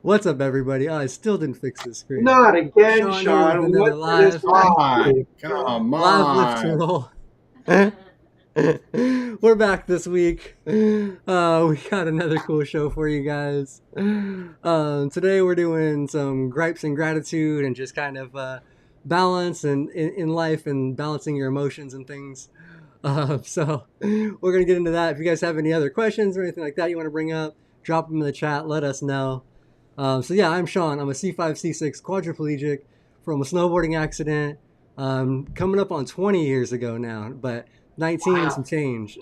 What's up, everybody? Oh, I still didn't fix this screen. Not again, Sean here with Sean. another What is on, happening? come live lift to on. roll. We're back this week. We got another cool show for you guys. Today we're doing some gripes and gratitude and just kind of balance and in life and balancing your emotions and things. So we're gonna get into that. If you guys have any other questions or anything like that you want to bring up, drop them in the chat. Let us know. So yeah, I'm Shawn. I'm a C5, C6 quadriplegic from a snowboarding accident. Coming up on 20 years ago now, but 19 and some Wow. change.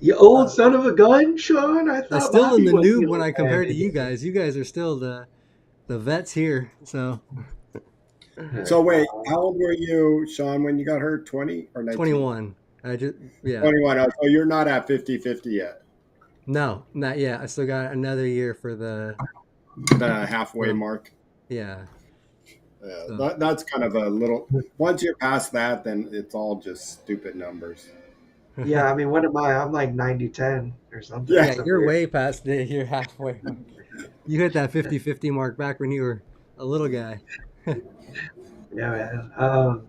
You old son of a gun, Sean. I I'm thought still in Bobby the was noob the when old I man compare to in you here. guys. You guys are still the vets here. So So wait, how old were you, Sean, when you got hurt? 20 or 19? 21. I just yeah. 21. Oh, so you're not at 50-50 yet. No, not yet. I still got another year for The halfway for mark. yeah. Yeah, So that's kind of a little. Once you're past that, then it's all just stupid numbers. Yeah, I mean, what am I? I'm like 90-10 or something. Yeah. yeah, Some you're weird. way past it. You're halfway. You hit that 50-50 mark back when you were a little guy. Yeah, man.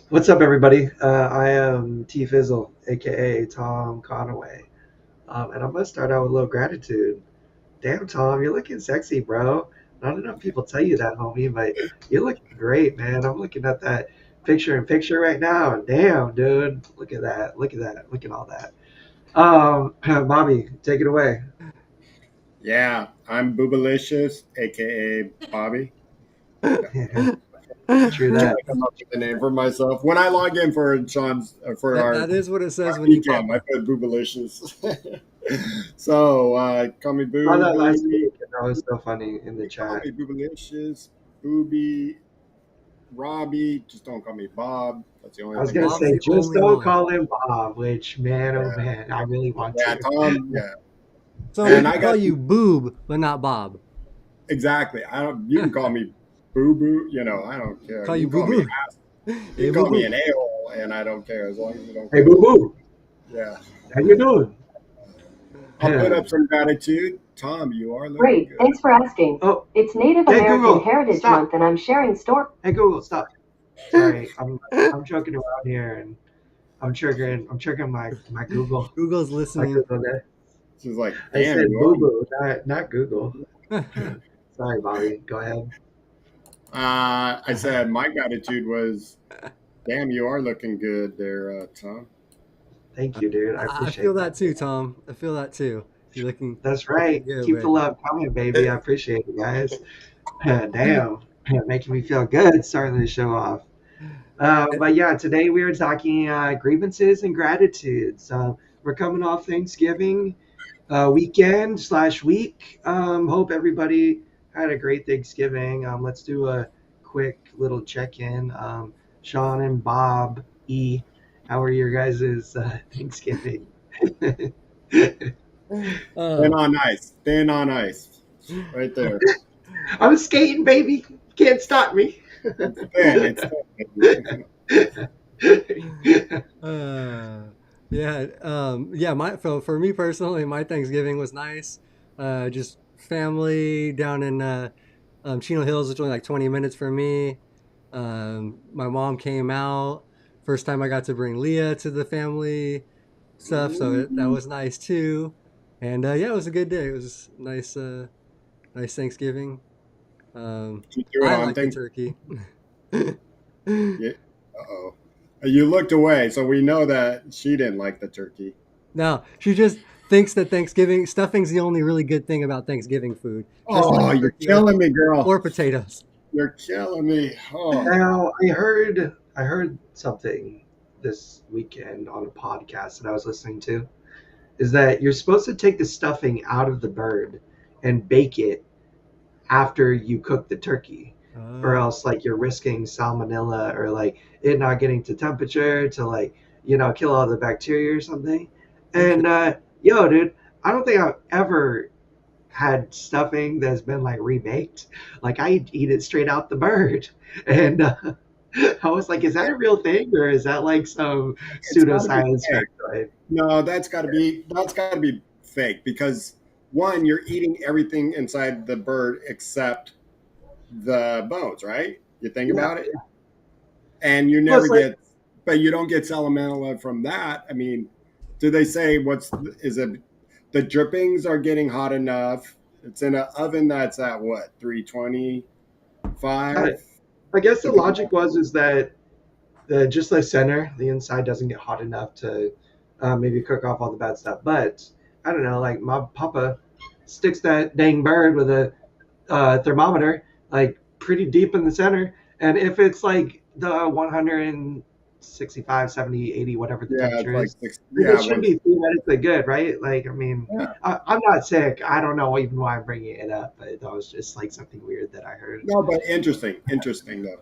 What's up, everybody? I am T Fizzle, aka Tom Conaway, and I'm gonna start out with a little gratitude. Damn, Tom, you're looking sexy, bro. Not enough people tell you that, homie, but you're looking great, man. I'm looking at that picture in picture right now, and damn, dude, look at that, look at that, look at all that. Bobby, take it away. Yeah, I'm Boobalicious, aka Bobby. Yeah. True Trying that. to come up with a name for myself. When I log in for Sean's for That is what it says our when you pop PCAM, I up. put Boobalicious. So call me Saw Boo that last Booby. week, and that was so funny in the You call chat. me Boobalicious, Booby, Robbie. Just don't call me Bob. That's the I only was thing gonna I Bob's say, the say. just only don't one. call him Bob. Which, man, oh Yeah, man, I really want yeah, to. Tom. Yeah, So we and can I call got you Boob, but not Bob. exactly. I don't. You can call me Boo Boo. You know, I don't care. Call You you can Boo call me Boo. ass. You Hey can Boo call me Boo. an a-hole, and I don't care as long as you don't Hey, call boo me Boo. boo, Yeah. how you doing? I'll put up some gratitude. Tom, you are looking Great, good. thanks for asking. Oh, It's Native hey American Google, Heritage stop. Month and I'm sharing stories. Hey Google, stop. Sorry, I'm joking around here, and I'm triggering my Google, Google's my listening. Google there. She's like, I damn, said you boo are. boo, not Google. Sorry, Bobby. Go ahead. I said my gratitude was, damn, you are looking good there, Tom. Thank you, dude. I I feel appreciate that that. too, Tom. I feel that too. You're That's looking right. good, Keep the but love coming, baby. I appreciate it, guys. Damn, making me feel good starting the show off. But yeah, today we are talking grievances and gratitudes. We're coming off Thanksgiving weekend slash week. Hope everybody had a great Thanksgiving. Let's do a quick little check in. Sean and Bob E, how are your guys' Thanksgiving? Thin oh, on ice. Thin on ice. Right there. I'm skating, baby. Can't stop me. It's thin. It's thin. uh, yeah, yeah. For me personally, my Thanksgiving was nice. Just family down in Chino Hills, which only like 20 minutes from me. My mom came out. First time I got to bring Leah to the family stuff, so that was nice too. And yeah, it was a good day. It was nice, nice Thanksgiving. Did you do it I on like the things? turkey. Yeah. Uh-oh. You looked away, so we know that she didn't like the turkey. No, she just thinks that Thanksgiving stuffing's the only really good thing about Thanksgiving food. She doesn't like Oh, you're turkey killing me, girl. or potatoes. You're killing me. Oh. Now, I heard something this weekend on a podcast that I was listening to, is that you're supposed to take the stuffing out of the bird and bake it after you cook the turkey, or Oh, else like you're risking salmonella or like it not getting to temperature to like kill all the bacteria or something. And interesting. yo, dude, I don't think I've ever had stuffing that's been like rebaked. Like I eat it straight out the bird, and I was like, is that a real thing or is that like some It's got to be pseudoscience fake. factoid? No, that's got to be fake because one, you're eating everything inside the bird except the bones, right? You think Yeah. about it, and you never Plus, like, get, but you don't get salmonella from that. I mean, do they say is it? The drippings are getting hot enough. It's in an oven that's at what, 325. I guess the logic is that just the center, the inside doesn't get hot enough to maybe cook off all the bad stuff. But I don't know, like my papa sticks that dang bird with a thermometer like pretty deep in the center, and if it's like the 165, 70, 80, whatever the Yeah, it's temperature like is, six. like, Yeah, it it should was. be theoretically good, right? Like, I mean, Yeah. I'm not sick. I don't know even why I'm bringing it up, but that was just like something weird that I heard. No, but interesting though.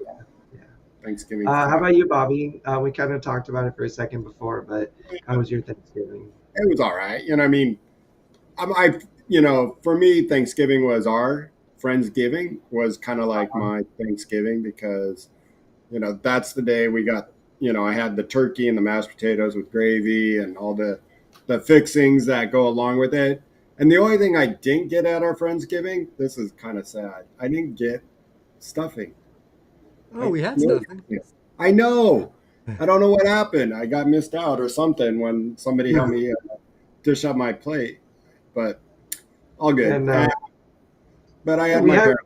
Yeah. Thanksgiving How food. about you, Bobby? We kind of talked about it for a second before, but how was your Thanksgiving? It was all right. I mean, for me, Thanksgiving was our Friendsgiving was kind of like my Thanksgiving because, that's the day we got, I had the turkey and the mashed potatoes with gravy and all the fixings that go along with it. And the only thing I didn't get at our Friendsgiving, this is kind of sad. I didn't get stuffing. Oh, we had No, stuffing. I know. I don't know what happened. I got missed out or something when somebody helped me dish up my plate, but all good. And But I had we my have parents.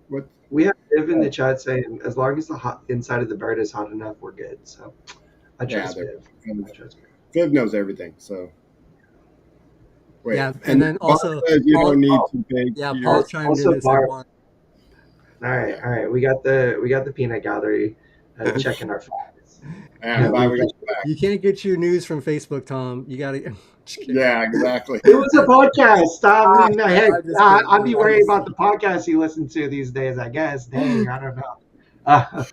What? we have Viv in the chat saying as long as the hot inside of the bird is hot enough, we're good. So I Yeah, trust Viv. I trust Viv. Viv knows everything. So wait, Yeah, and then Barb also says you Paul. don't need to bake Yeah, Paul your. chimed in Also, and said Barb. one. All right. We got the peanut gallery checking our facts. And glad we got you back. You can't get your news from Facebook, Tom. You gotta. Yeah, exactly. It was a podcast. I mean, heck, I'm just kidding. I'd be worried about the podcast you listen to these days, I guess. Dang, I don't know.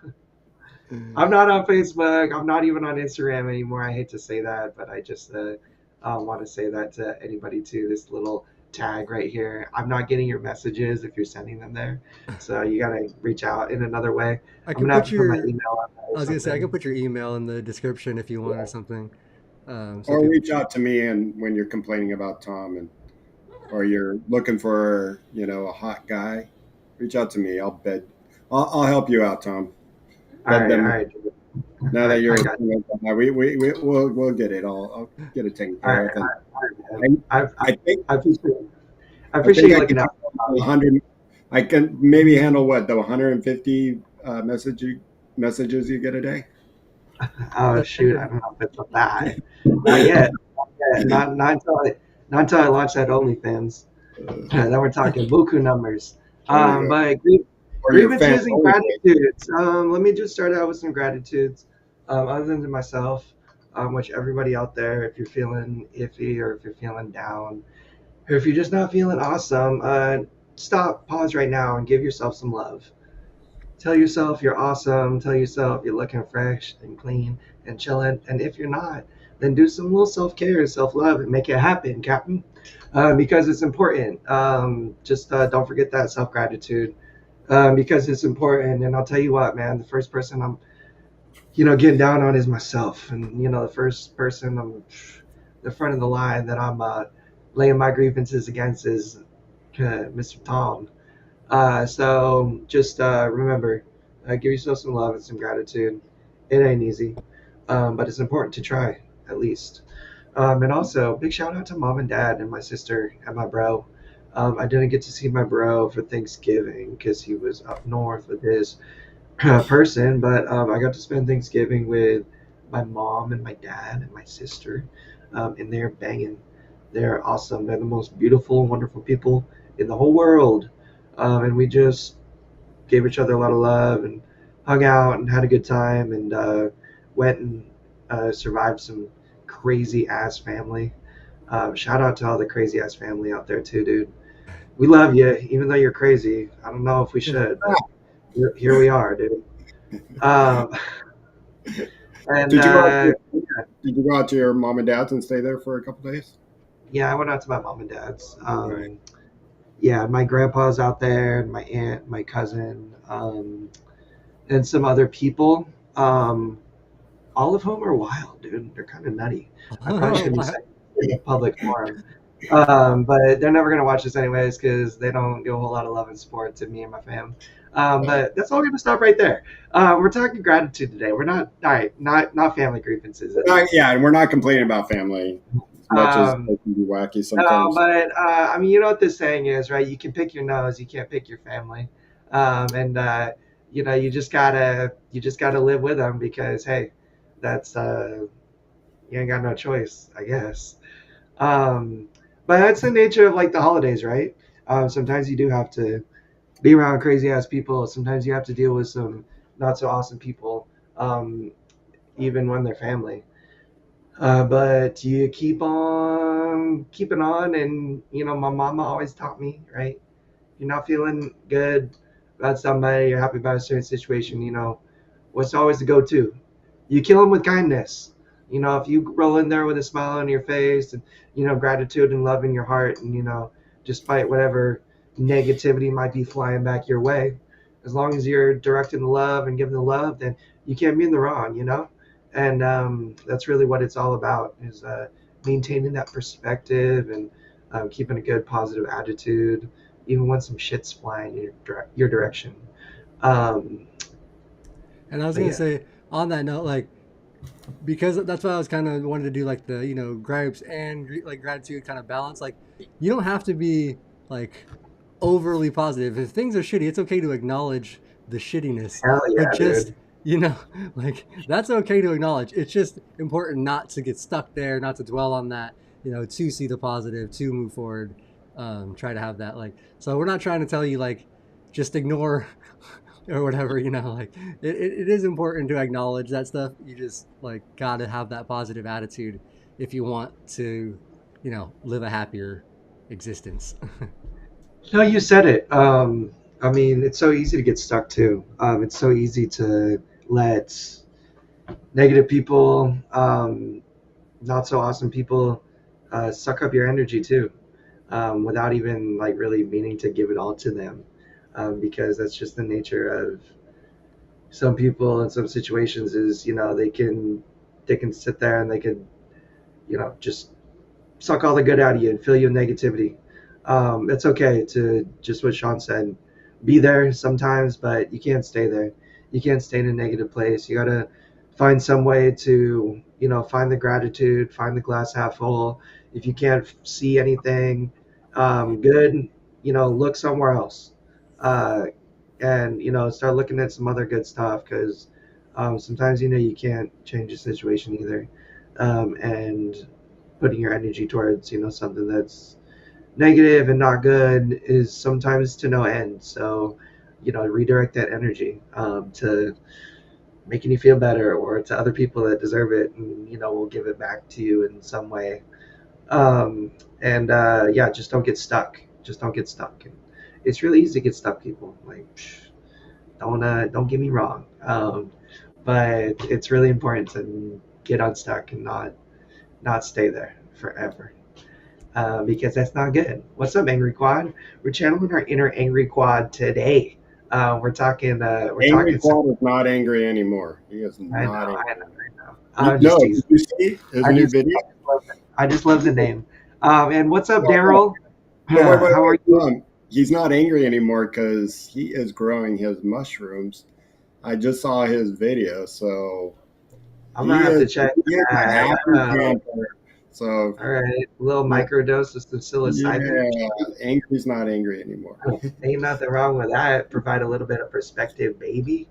I'm not on Facebook. I'm not even on Instagram anymore. I hate to say that, but I just want to say that to anybody too. This little tag right here. I'm not getting your messages if you're sending them there. So you got to reach out in another way. I I'm can going to have put to put my your. email on there or I was gonna say I can something. put your email in the description if you want or something. So Or people. reach out to me and when you're complaining about Tom or you're looking for a hot guy, reach out to me. I'll help you out, Tom. All right. Now that you're I got we'll get it. I'll get it taken all care right, of. all right, man. I think I I appreciate think you I looking can out. handle 100. I can maybe handle what the 150 messages you get a day. Oh shoot, I don't know if it's that. Not yet. Not until I launch that OnlyFans. Then we're talking buku numbers. There you go. But Or your fans grievances and gratitudes. Let me just start out with some gratitudes. Other than to myself, which everybody out there, if you're feeling iffy or if you're feeling down, or if you're just not feeling awesome, stop, pause right now, and give yourself some love. Tell yourself you're awesome. Tell yourself you're looking fresh and clean and chilling. And if you're not, then do some little self care and self love and make it happen, Captain. Because it's important. Just don't forget that self gratitude because it's important. And I'll tell you what, man, the first person I'm, getting down on is myself. And, the first person I'm the front of the line that I'm laying my grievances against is Mr. Tom. So just remember, give yourself some love and some gratitude. It ain't easy, but it's important to try at least. And also, big shout out to mom and dad and my sister and my bro. I didn't get to see my bro for Thanksgiving because he was up north with his person, but I got to spend Thanksgiving with my mom and my dad and my sister, and they're banging. They're awesome. They're the most beautiful, wonderful people in the whole world. And we just gave each other a lot of love and hung out and had a good time and went and survived some crazy ass family. Shout out to all the crazy ass family out there too, dude. We love you, even though you're crazy. I don't know if we should, but here we are, dude. Um, and Did you go out to your mom and dad's and stay there for a couple days? yeah, I went out to my mom and dad's. Right. Yeah, my grandpa's out there, and my aunt, my cousin, and some other people. All of whom are wild, dude. They're kind of nutty. I probably shouldn't be saying it in a public forum. But they're never gonna watch this anyways because they don't give a whole lot of love and support to me and my fam. But that's all we're gonna stop right there. We're talking gratitude today. We're not all right, not family grievances at least. Yeah, and we're not complaining about family as much as Um, they can be wacky no, sometimes. but I mean, you know what this saying is, right? You can pick your nose, you can't pick your family, and you just gotta live with them because hey, that's you ain't got no choice, I guess. Um, but that's the nature of like the holidays, right? Sometimes you do have to be around crazy ass people. Sometimes you have to deal with some not so awesome people, um, even when they're family. But you keep on keeping on, and my mama always taught me, right? You're not feeling good about somebody, you're happy about a certain situation, what's always the go-to? You kill them with kindness. If you roll in there with a smile on your face and gratitude and love in your heart, and despite whatever negativity might be flying back your way, as long as you're directing the love and giving the love, then you can't be in the wrong. And that's really what it's all about, is maintaining that perspective and keeping a good positive attitude even when some shit's flying your direction. um, And I was but gonna yeah. say on that note, like because that's why I was kind of wanted to do like the gripes and like gratitude kind of balance. Like you don't have to be like overly positive. If things are shitty, it's okay to acknowledge the shittiness, Hell but yeah, just dude. like that's okay to acknowledge. It's just important not to get stuck there, not to dwell on that. To see the positive, to move forward. Try to have that like. So we're not trying to tell you like just ignore or whatever. Like it is important to acknowledge that stuff. You just like gotta have that positive attitude if you want to live a happier existence. No, you said it. I mean, it's so easy to get stuck too. It's so easy to let negative people, not so awesome people, suck up your energy too, without even like really meaning to give it all to them, because that's just the nature of some people in some situations. Is they can sit there and they can just suck all the good out of you and fill you with negativity. It's okay to just what Shawn said, be there sometimes, but you can't stay there. You can't stay in a negative place. You gotta find some way to find the gratitude, find the glass half full. If you can't see anything good, look somewhere else, uh, and start looking at some other good stuff, because sometimes you can't change the situation either, and putting your energy towards something that's negative and not good is sometimes to no end. So redirect that energy to making you feel better, or to other people that deserve it, and we'll give it back to you in some way. And yeah, just don't get stuck. Just don't get stuck. And it's really easy to get stuck, people. Like, don't get me wrong, but it's really important to get unstuck and not stay there forever, because that's not good. What's up, Angry Quad? We're channeling our inner Angry Quad today. We're talking. We're Angry talking. Quad is not angry anymore. He is I not know. angry I know. anymore. I know. I'm No, just did teasing. you see his I new just. video? I just love the name. And what's up, No, no, Daryl? no, wait, wait, How are wait. you? He's not angry anymore because he is growing his mushrooms. I just saw his video, so I'm gonna have to check he is a that. happy camper. So All right, a little yeah, microdose of some psilocybin. yeah, angry's not angry anymore. Ain't nothing wrong with that. Provide a little bit of perspective, baby.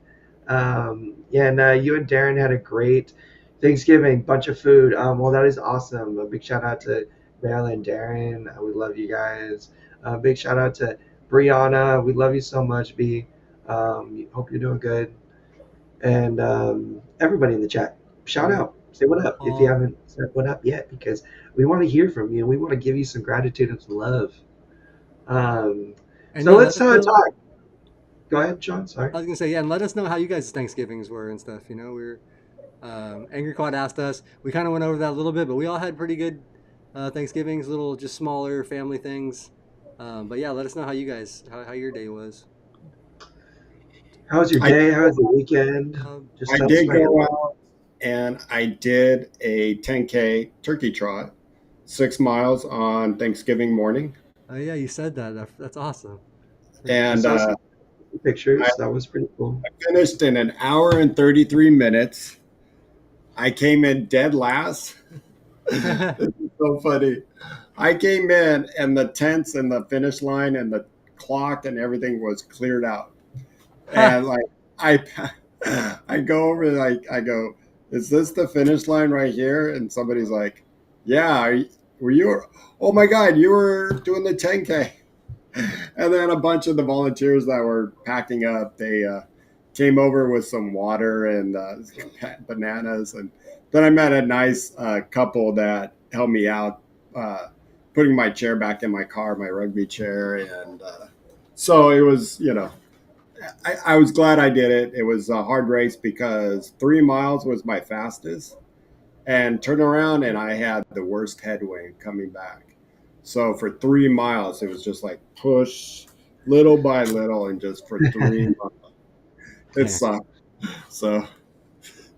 Yeah, and you and Darren had a great Thanksgiving, bunch of food. Well, that is awesome. A big shout out to Val and Darren. We love you guys. Big shout out to Brianna. We love you so much, B. Hope you're doing good. And everybody in the chat, shout Yeah. out. Say what up if you Paul. haven't said what up yet, because we want to hear from you. We want to give you some gratitude and some love. Um, And so yeah, let let's us know. talk. Go ahead, Sean. Sorry. I was gonna say, yeah, and let us know how you guys' Thanksgivings were and stuff. We were Angry Quad asked us. We kind of went over that a little bit, but we all had pretty good Thanksgivings, little just smaller family things. But yeah, let us know how you guys how your day was. How was your I day? How was the weekend? Just I tell us did about your go life. out and I did a 10K turkey trot. 6 miles on Thanksgiving morning, Oh yeah, you said that. That's awesome. I and saw some I pictures. That was pretty cool. finished in an hour and 33 minutes. I came in dead last. This is so funny. I came in, and the tents and the finish line and the clock and everything was cleared out. And like I I go over, like I go, is this the finish line right here? And somebody's like, yeah, were you, oh my god, you were doing the 10K. And then a bunch of the volunteers that were packing up, they came over with some water and bananas. And then I met a nice couple that helped me out, putting my chair back in my car, my rugby chair. And so it was, I was glad I did it. It was a hard race because 3 miles was my fastest, and turn around, and I had the worst headwind coming back. So for 3 miles, it was just like push little by little, and just for 3 miles, it Damn. sucked. So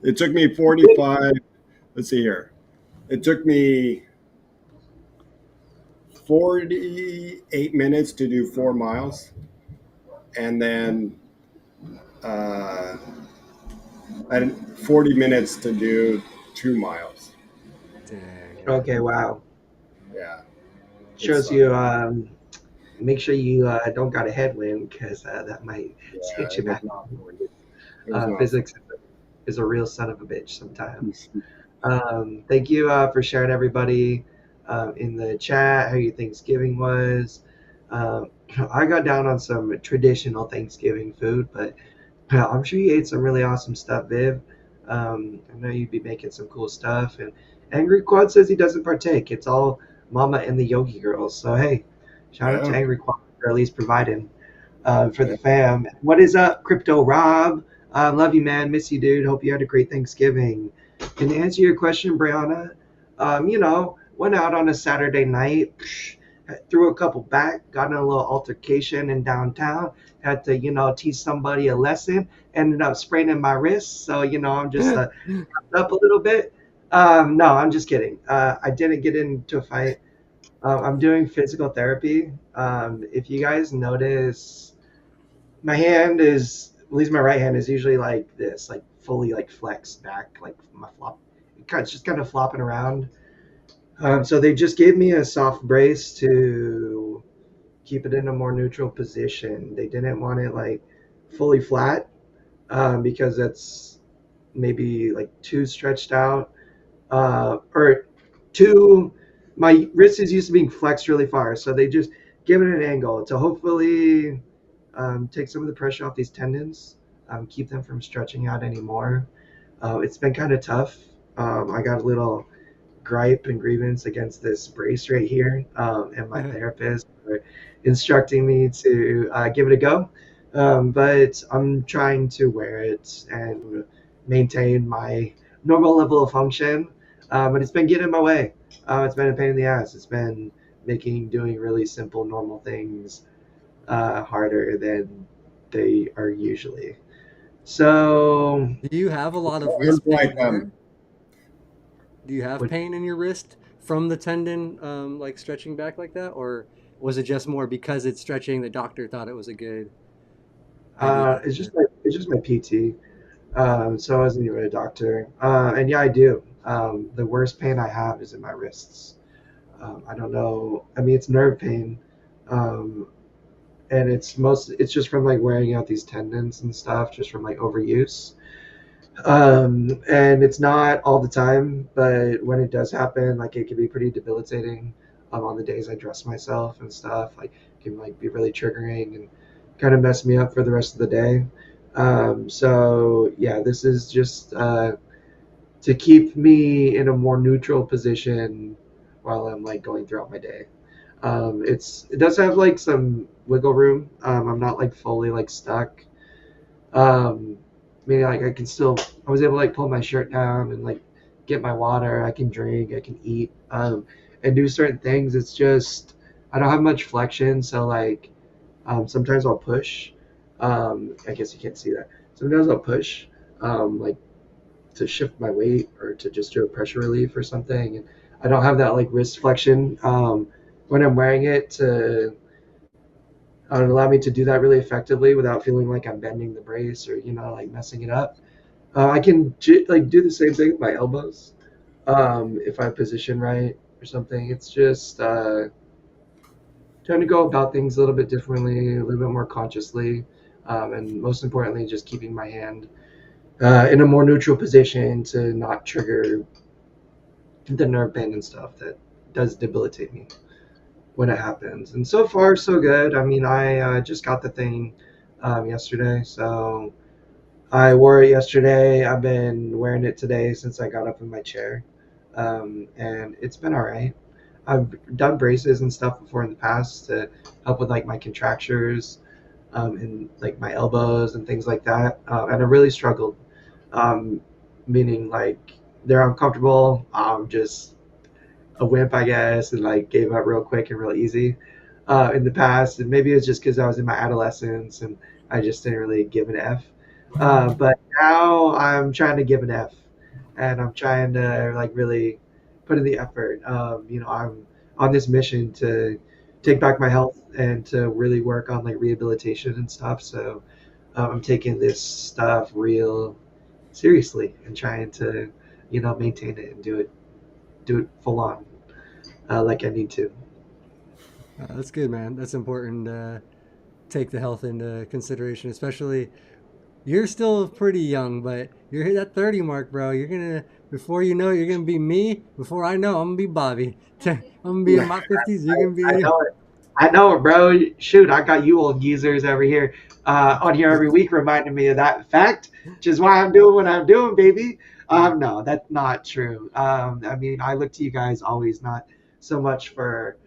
it took me 45. Let's see here. It took me 48 minutes to do 4 miles, and then uh, and 40 minutes to do 2 miles. Dang. Okay, wow. Yeah, it Shows sucked. you. Make sure you don't got a headwind because that might Yeah, hit you it was back. not fun. It was not fun. Physics is a real son of a bitch sometimes. Thank you for sharing, everybody, in the chat how your Thanksgiving was. Um, I got down on some traditional Thanksgiving food, but I'm sure you ate some really awesome stuff, Viv. I know you'd be making some cool stuff. And Angry Quad says he doesn't partake. It's all Mama and the Yogi girls. So, hey, shout out to Yeah, Angry Quad for at least providing for the yeah. fam. What is up, Crypto Rob? Love you, man. Miss you, dude. Hope you had a great Thanksgiving. And to answer your question, Brianna, went out on a Saturday night, threw a couple back, got in a little altercation in downtown, had to, teach somebody a lesson, ended up spraining my wrist. So, I'm just up a little bit. No, I'm just kidding. I didn't get into a fight. I'm doing physical therapy. If you guys notice, my hand is, at least my right hand is usually like this, like fully like flexed back, like my flop. It's just kind of flopping around. So they just gave me a soft brace to keep it in a more neutral position. They didn't want it like fully flat because that's maybe like too stretched out or too. My wrist is used to being flexed really far, so they just give it an angle to hopefully take some of the pressure off these tendons, keep them from stretching out anymore. It's been kind of tough. I got a little gripe and grievance against this brace right here, and my therapist for instructing me to give it a go. But I'm trying to wear it and maintain my normal level of function. But it's been getting in my way. It's been a pain in the ass. It's been making doing really simple, normal things harder than they are usually. So, Do you have a lot of Well, it was wrist pain like there? Do you have what pain in your wrist from the tendon, like stretching back like that, or was it just more because it's stretching? The doctor thought it was a good idea it's to. just my PT. So I wasn't even a doctor. And yeah, I do. The worst pain I have is in my wrists. I don't know. I mean, it's nerve pain, um, and it's just from like wearing out these tendons and stuff, just from like overuse. And it's not all the time, but when it does happen, like it can be pretty debilitating. On the days I dress myself and stuff, like it can like be really triggering and kind of mess me up for the rest of the day. So yeah, this is just to keep me in a more neutral position while I'm like going throughout my day. It does have like some wiggle room. I'm not like fully like stuck. Meaning like I can still, I was able to like pull my shirt down and like get my water. I can drink, I can eat, and do certain things. It's just I don't have much flexion, so like sometimes I'll push. I guess you can't see that. Sometimes I'll push, like to shift my weight or to just do a pressure relief or something. And I don't have that like wrist flexion when I'm wearing it to allow me to do that really effectively without feeling like I'm bending the brace or like messing it up. I can like do the same thing with my elbows if I position right or something. It's just trying to go about things a little bit differently, a little bit more consciously, and most importantly, just keeping my hand in a more neutral position to not trigger the nerve pain and stuff that does debilitate me when it happens. And so far, so good. I mean, I just got the thing yesterday, so I wore it yesterday. I've been wearing it today since I got up in my chair, and it's been all right. I've done braces and stuff before in the past to help with like my contractures and like my elbows and things like that, and I really struggled. Um, Meaning like they're uncomfortable. Just a wimp, I guess, and like gave up real quick and real easy in the past. And maybe it's just because I was in my adolescence and I just didn't really give an F. But now I'm trying to give an F, and I'm trying to like really put in the effort. I'm on this mission to take back my health and to really work on like rehabilitation and stuff. So I'm taking this stuff real seriously and trying to, maintain it and do it full on like I need to. That's good, man. That's important. Take the health into consideration, especially you're still pretty young, but you're hit that 30 mark, bro. You're gonna before you know it, you're gonna be me. Before I know, I'm gonna be Bobby. I'm gonna be in my 50s. You're gonna I be know it. I know it, bro. Shoot, I got you old geezers over here on here every week reminding me of that fact, which is why I'm doing what I'm doing, baby. No, that's not true. I mean, I look to you guys always, not so much for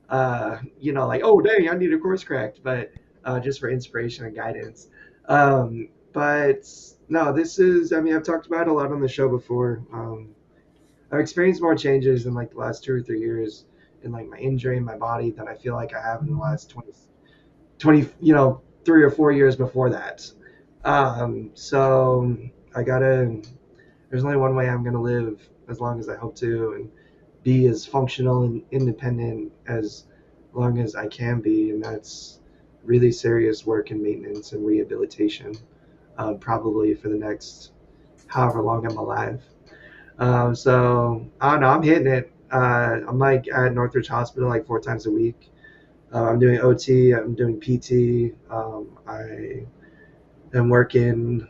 like, oh dang, I need a course correct, but just for inspiration and guidance. But no, this is. I mean, I've talked about it a lot on the show before. I've experienced more changes in like the last 2 or 3 years in like my injury in my body than I feel like I have in the last 20, 3 or 4 years before that. So I gotta. There's only one way I'm gonna live as long as I hope to, and be as functional and independent as long as I can be, and that's really serious work and maintenance and rehabilitation, probably for the next however long I'm alive. So I don't know. I'm hitting it. I'm like at Northridge Hospital like 4 times a week. I'm doing OT. I'm doing PT. I am working.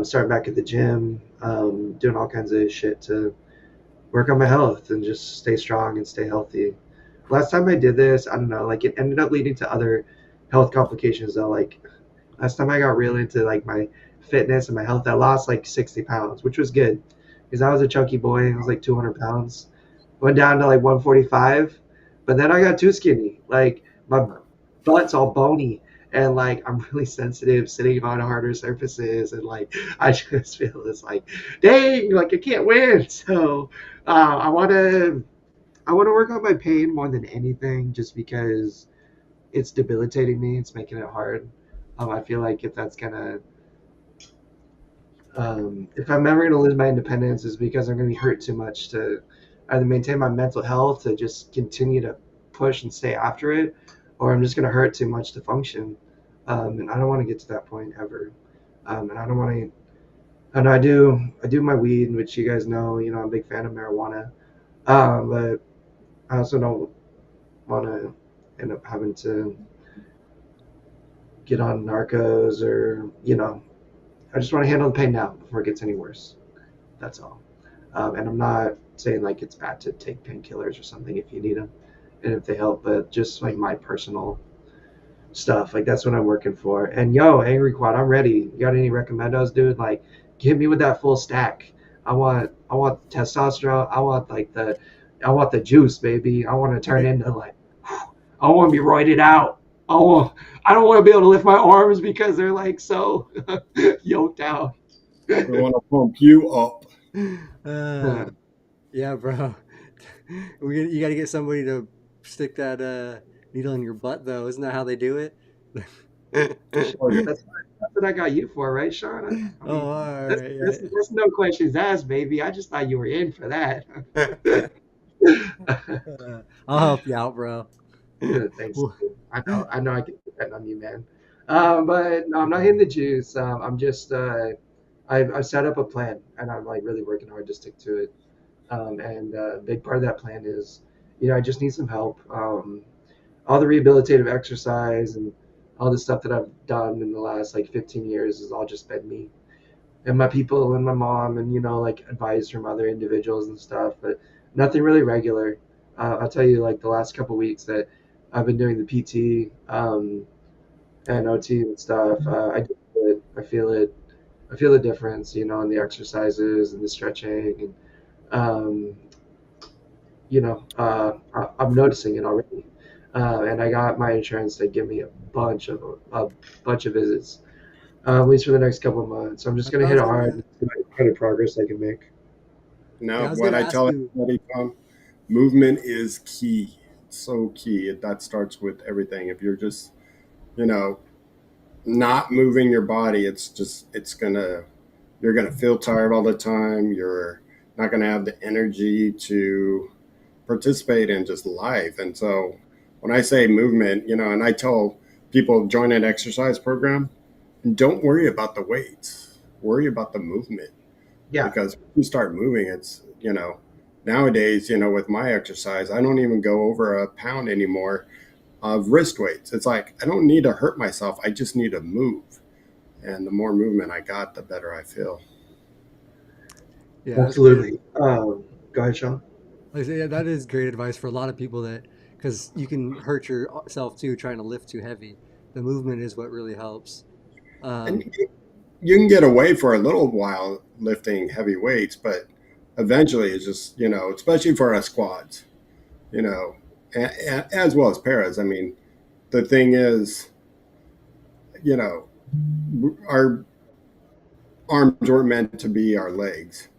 Starting back at the gym. Doing all kinds of shit to work on my health and just stay strong and stay healthy. Last time I did this, I don't know. Like it ended up leading to other health complications though. Like last time I got real into like my fitness and my health, I lost like 60 pounds, which was good because I was a chunky boy. I was like 200 pounds. Went down to like 145, but then I got too skinny. Like my butt's all bony, and like I'm really sensitive sitting on harder surfaces, and like I just feel this like, dang, like I can't win. So I want to work on my pain more than anything, just because it's debilitating me. It's making it hard. I feel like if I'm ever gonna lose my independence, is because I'm gonna be hurt too much to either maintain my mental health to just continue to push and stay after it, or I'm just gonna hurt too much to function. And I don't want to get to that point ever. And I don't want to. And I do my weed, which you guys know. I'm a big fan of marijuana. But I also don't want to end up having to get on narcos or I just want to handle the pain now before it gets any worse. That's all. And I'm not saying like it's bad to take painkillers or something if you need them and if they help, but just like my personal stuff, like that's what I'm working for. And yo, Angry Quad, I'm ready. You got any recommendos, dude? Like, give me with that full stack. I want testosterone. I want the juice, baby. I want to turn into like, I want to be roided out. I want. I don't want to be able to lift my arms because they're like so yoked out. We want to pump you up. uh, yeah, bro. You got to get somebody to stick that needle in your butt, though. Isn't that how they do it? Oh, yeah. That's what I got you for, right, Shawn? I Oh, mean, all that's, right. that's, that's no questions asked, baby. I just thought you were in for that. Yeah. I'll help you out, bro. Thanks. Well, Dude. I know I can depend on you, man. But no, I'm not hitting the juice. I'm just I've set up a plan, and I'm like really working hard to stick to it. And a big part of that plan is, I just need some help. All the rehabilitative exercise and all the stuff that I've done in the last like 15 years has all just been me and my people and my mom and like advice from other individuals and stuff, but nothing really regular. I'll tell you, like the last couple weeks that I've been doing the PT and OT and stuff, I do feel it. I feel it. I feel the difference, in the exercises and the stretching, and um, I'm noticing it already. And I got my insurance to give me a bunch of visits, at least for the next couple of months. So I'm just I gonna hit was it hard gonna, and see what kind of progress I can make. No, yeah, I was what gonna I ask tell you. everybody, Tom, movement is key. It's so key. That starts with everything. If you're just, you know, not moving your body, you're gonna feel tired all the time. You're not gonna have the energy to participate in just life. And so when I say movement, and I tell people join an exercise program and don't worry about the weights, worry about the movement, Yeah, because when you start moving, nowadays, with my exercise, I don't even go over a pound anymore of wrist weights. It's like, I don't need to hurt myself. I just need to move. And the more movement I got, the better I feel. Yeah, that's great. absolutely. Go ahead, Sean. Like I say, yeah, that is great advice for a lot of people that because you can hurt yourself too trying to lift too heavy. The movement is what really helps. And Um, you can get away for a little while lifting heavy weights, but eventually it's just, especially for us squads, you know, as well as paras. I mean, the thing is, you know, our arms weren't meant to be our legs.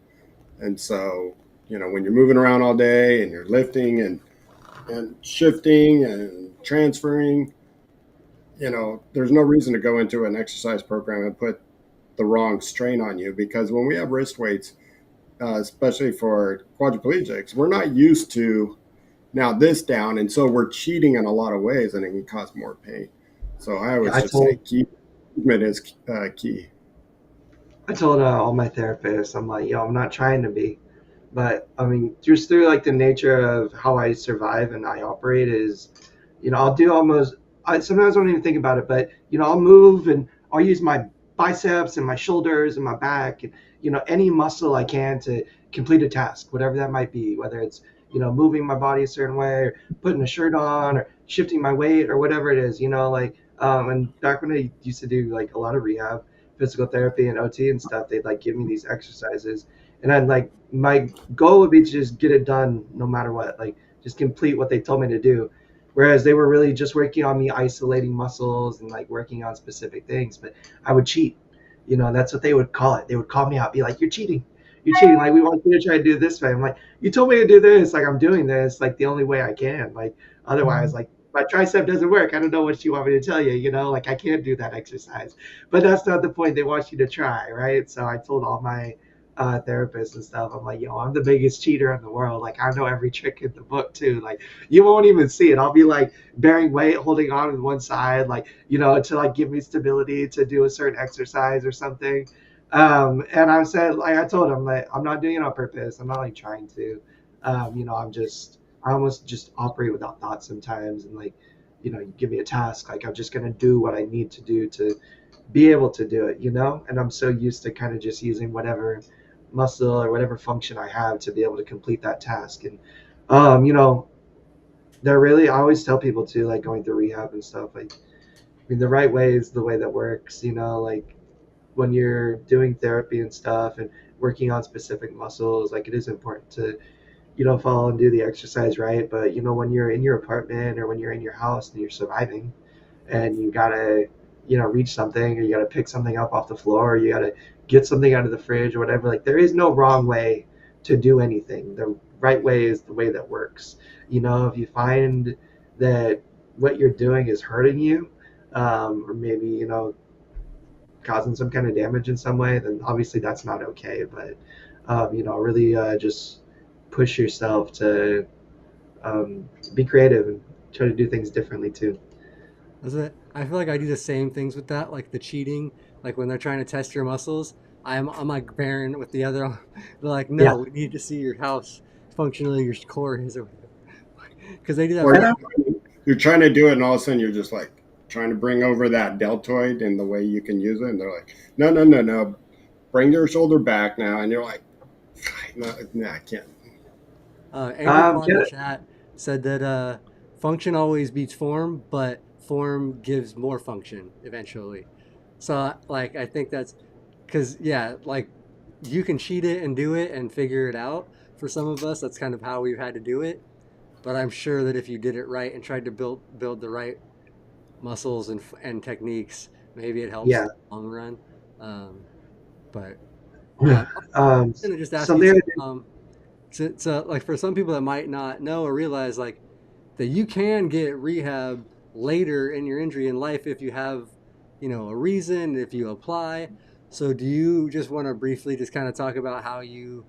And so, when you're moving around all day and you're lifting and shifting and transferring, there's no reason to go into an exercise program and put the wrong strain on you, because when we have wrist weights, especially for quadriplegics, we're not used to now this down. And so we're cheating in a lot of ways and it can cause more pain. So I Yeah, always just say keep movement is key. I told all my therapists, I'm like, yo, I'm not trying to be, but I mean, just through like the nature of how I survive and I operate is, I'll do almost. I sometimes don't even think about it, but I'll move and I'll use my biceps and my shoulders and my back and any muscle I can to complete a task, whatever that might be, whether it's moving my body a certain way or putting a shirt on or shifting my weight or whatever it is, like and back when I used to do like a lot of rehab, physical therapy and OT and stuff, they'd like give me these exercises, and I'd like my goal would be to just get it done no matter what, like just complete what they told me to do. Whereas they were really just working on me isolating muscles and like working on specific things, but I would cheat. That's what they would call it. They would call me out, be like, "You're cheating. You're cheating. Like we want you to try to do this way." I'm like, "You told me to do this. Like I'm doing this. Like the only way I can. Like otherwise, like my tricep doesn't work. I don't know what you want me to tell you. Like I can't do that exercise." But that's not the point. They want you to try, right? So I told all my therapists and stuff, I'm like, yo, I'm the biggest cheater in the world. Like I know every trick in the book too. Like you won't even see it. I'll be like bearing weight, holding on to one side, like to like give me stability to do a certain exercise or something. And I said, like I told him, like I'm not doing it on purpose. I'm not like trying to. I almost just operate without thought sometimes, and like you give me a task, like I'm just gonna do what I need to do to be able to do it, and I'm so used to kind of just using whatever muscle or whatever function I have to be able to complete that task. And um, you know, they're really, I always tell people too, like going through rehab and stuff, like I mean the right way is the way that works, like when you're doing therapy and stuff and working on specific muscles, like it is important to follow and do the exercise right. But when you're in your apartment or when you're in your house and you're surviving, and you gotta reach something, or you gotta pick something up off the floor, or you gotta get something out of the fridge or whatever, like there is no wrong way to do anything. The right way is the way that works. If you find that what you're doing is hurting you, or maybe causing some kind of damage in some way, then obviously that's not okay. But really just push yourself to be creative and try to do things differently too. Is it? I feel like I do the same things with that, like the cheating, like when they're trying to test your muscles. I'm like Baron with the other. They're like, Yeah, no, we need to see your house functionally, your core is, or because they do that Or I for know. you're trying to do it, and all of a sudden you're just like trying to bring over that deltoid and the way you can use it, and they're like, no, no, no, no, bring your shoulder back now, and you're like, no, no, I can't. Angry Paw in Can the I, chat said that function always beats form, but form gives more function eventually. So like I think that's because yeah, like you can cheat it and do it and figure it out. For some of us, that's kind of how we've had to do it. But I'm sure that if you did it right and tried to build the right muscles and techniques, maybe it helps in yeah. the long run. Um, but I'm Um, gonna just ask you something I some. did, So like for some people that might not know or realize like that you can get rehab later in your injury in life if you have, a reason, if you apply. So do you just want to briefly just kind of talk about how you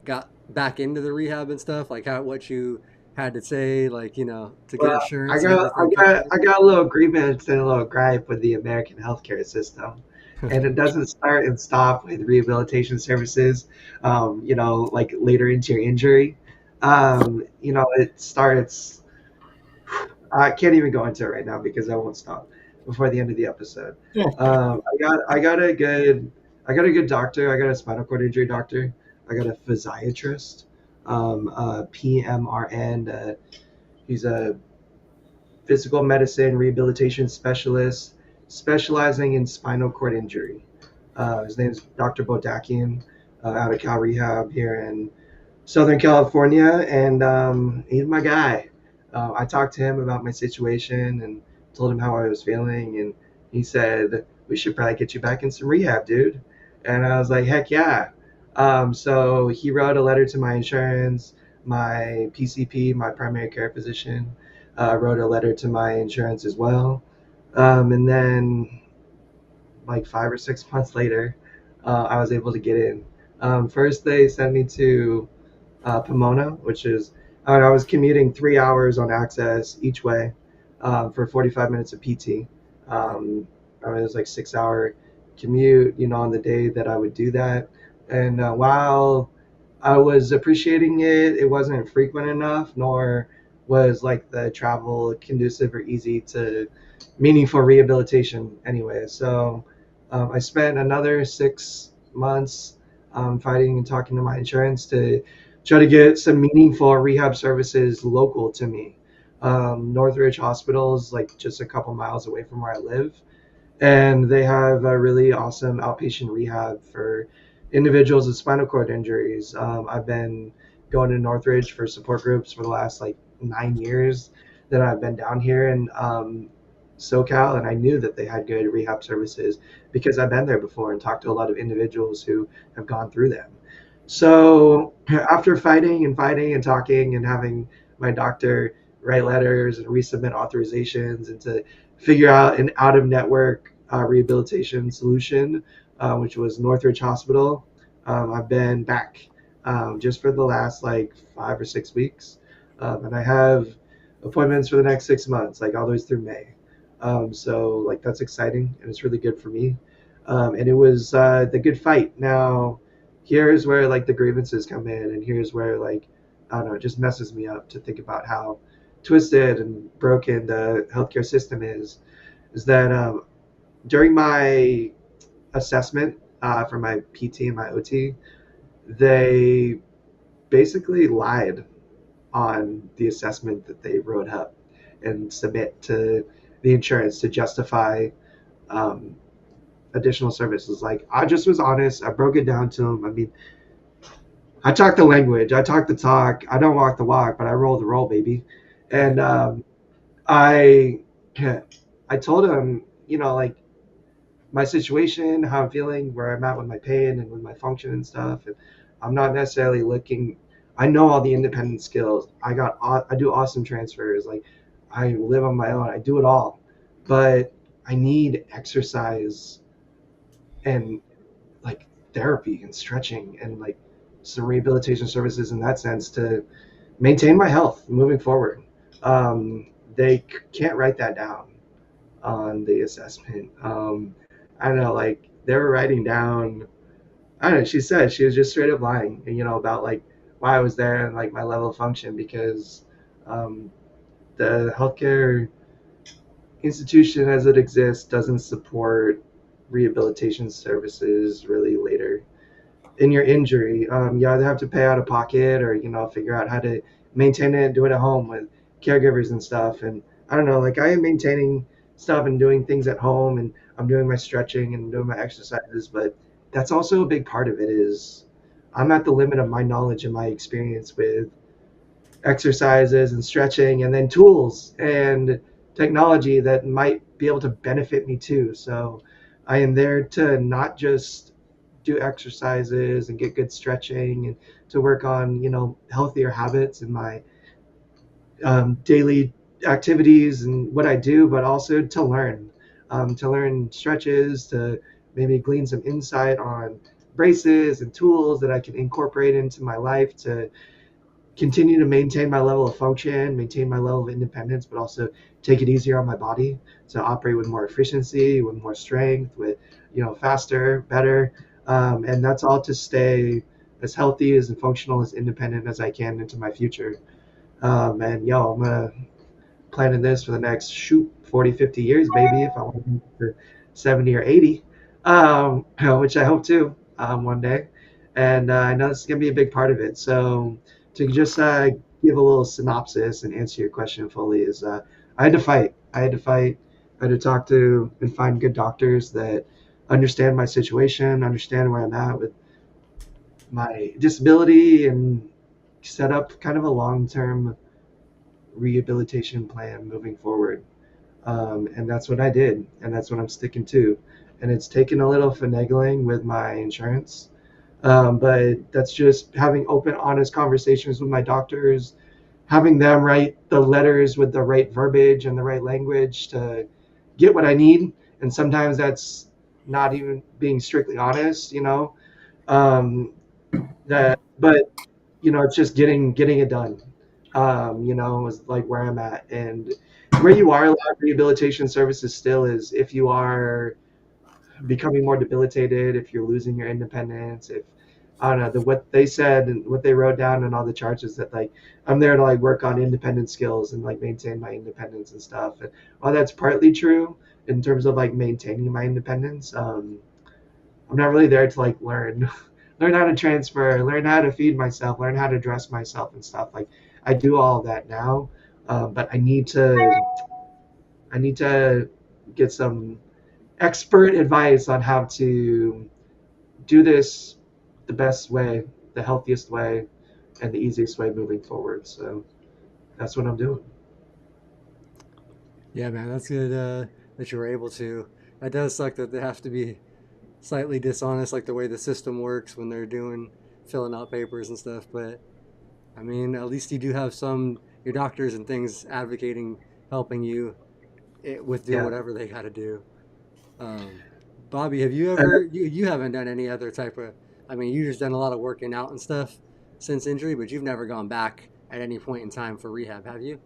got back into the rehab and stuff, like how what you had to say, like, to get well, insurance and everything kicked in? I got a little grievance and a little gripe with the American healthcare system, and it doesn't start and stop with rehabilitation services. Like later into your injury. It starts. I can't even go into it right now because I won't stop before the end of the episode. I got a good doctor. I got a spinal cord injury doctor. I got a physiatrist, PMRN. He's a physical medicine rehabilitation specialist specializing in spinal cord injury. His name's Dr. Bodakian, out of Cal Rehab here in Southern California, and he's my guy. I talked to him about my situation and told him how I was feeling, and he said we should probably get you back in some rehab, dude. And I was like, heck yeah. So he wrote a letter to my insurance, my PCP, my primary care physician. Wrote a letter to my insurance as well, and then like 5 or 6 months later, I was able to get in. First, they sent me to Pomona, which is I was commuting 3 hours on Access each way for 45 minutes of PT. It was like 6 hour commute, on the day that I would do that. And while I was appreciating it, it wasn't frequent enough, nor was like the travel conducive or easy to meaningful rehabilitation anyway. So I spent another 6 months fighting and talking to my insurance to try to get some meaningful rehab services local to me. Northridge Hospital is like just a couple miles away from where I live, and they have a really awesome outpatient rehab for individuals with spinal cord injuries. I've been going to Northridge for support groups for the last like 9 years that I've been down here in SoCal, and I knew that they had good rehab services because I've been there before and talked to a lot of individuals who have gone through them. So after fighting and talking and having my doctor write letters and resubmit authorizations and to figure out an out of network rehabilitation solution, which was Northridge Hospital. I've been back just for the last like 5 or 6 weeks. And I have appointments for the next 6 months, like all the way through May. So like that's exciting and it's really good for me. And it was the good fight. Now, here's where like the grievances come in, and here's where like I don't know, it just messes me up to think about how twisted and broken the healthcare system is that during my assessment for my PT and my OT, they basically lied on the assessment that they wrote up and submit to the insurance to justify um, additional services. Like I just was honest. I broke it down to them. I mean, I talk the language. I talk the talk. I don't walk the walk, but I roll the roll, baby. And I, I told him, like my situation, how I'm feeling, where I'm at with my pain and with my function and stuff. And I'm not necessarily looking. I know all the independent skills. I do awesome transfers. Like I live on my own. I do it all, but I need exercise and like therapy and stretching and like some rehabilitation services in that sense to maintain my health moving forward. They can't write that down on the assessment. I don't know, like they were writing down. I don't know. She said she was just straight up lying, about like why I was there and like my level of function because um, the healthcare institution as it exists doesn't support rehabilitation services really later in your injury. You either have to pay out of pocket or figure out how to maintain it, do it at home with caregivers and stuff. And I don't know, like I am maintaining stuff and doing things at home, and I'm doing my stretching and doing my exercises. But that's also a big part of it. Is I'm at the limit of my knowledge and my experience with exercises and stretching, and then tools and technology that might be able to benefit me too. So I am there to not just do exercises and get good stretching and to work on healthier habits in my daily activities and what I do, but also to learn stretches, to maybe glean some insight on braces and tools that I can incorporate into my life to continue to maintain my level of function, maintain my level of independence, but also take it easier on my body to operate with more efficiency, with more strength, with faster, better, and that's all to stay as healthy, as functional, as independent as I can into my future. And I'm gonna planning this for the next 40, 50 years, maybe, if I want to make it to 70 or 80, which I hope to one day. And I know this is going to be a big part of it. So to just give a little synopsis and answer your question fully is I had to fight. I had to fight. I had to talk to and find good doctors that understand my situation, understand where I'm at with my disability, and set up kind of a long-term rehabilitation plan moving forward. And that's what I did, and that's what I'm sticking to. And it's taken a little finagling with my insurance, but that's just having open, honest conversations with my doctors, having them write the letters with the right verbiage and the right language to get what I need. And sometimes that's not even being strictly honest, um, but it's just getting it done. Is like where I'm at, and where you are. A lot of rehabilitation services still is if you are becoming more debilitated, if you're losing your independence, if I don't know what they said and what they wrote down and all the charges that like I'm there to like work on independent skills and like maintain my independence and stuff. And while that's partly true in terms of like maintaining my independence, I'm not really there to like learn learn how to transfer, learn how to feed myself, learn how to dress myself and stuff. Like I do all of that now, but I need to get some expert advice on how to do this the best way, the healthiest way, and the easiest way moving forward. So that's what I'm doing. Yeah, man, that's good that you were able to. That does suck that they have to be slightly dishonest, like the way the system works when they're doing filling out papers and stuff. But I mean, at least you do have some your doctors and things advocating, helping you with doing Yeah. whatever they got to do. Um, Bobby, have you And ever you haven't done any other type of? I mean, you just done a lot of working out and stuff since injury, but you've never gone back at any point in time for rehab, have you?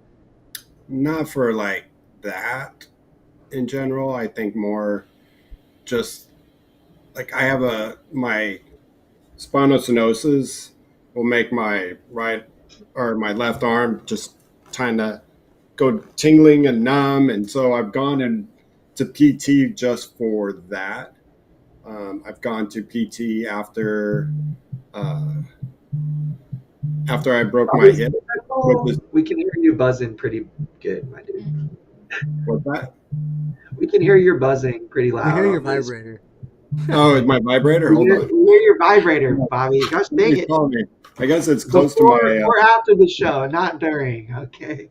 Not for like that in general. I think more just like I have my spinostenosis will make my right or my left arm just kind of go tingling and numb, and so I've gone and to PT just for that. I've gone to PT uh, after I broke my Bobby, hip, which is we can hear you buzzing pretty good, my dude. what's that? We can hear your buzzing pretty We hear loud your on this. vibrator. Oh, is my vibrator? Hold on. We hear your vibrator, Bobby. Gosh dang Somebody's it. calling me. I guess it's close to Before my. or after the show, not during. Okay.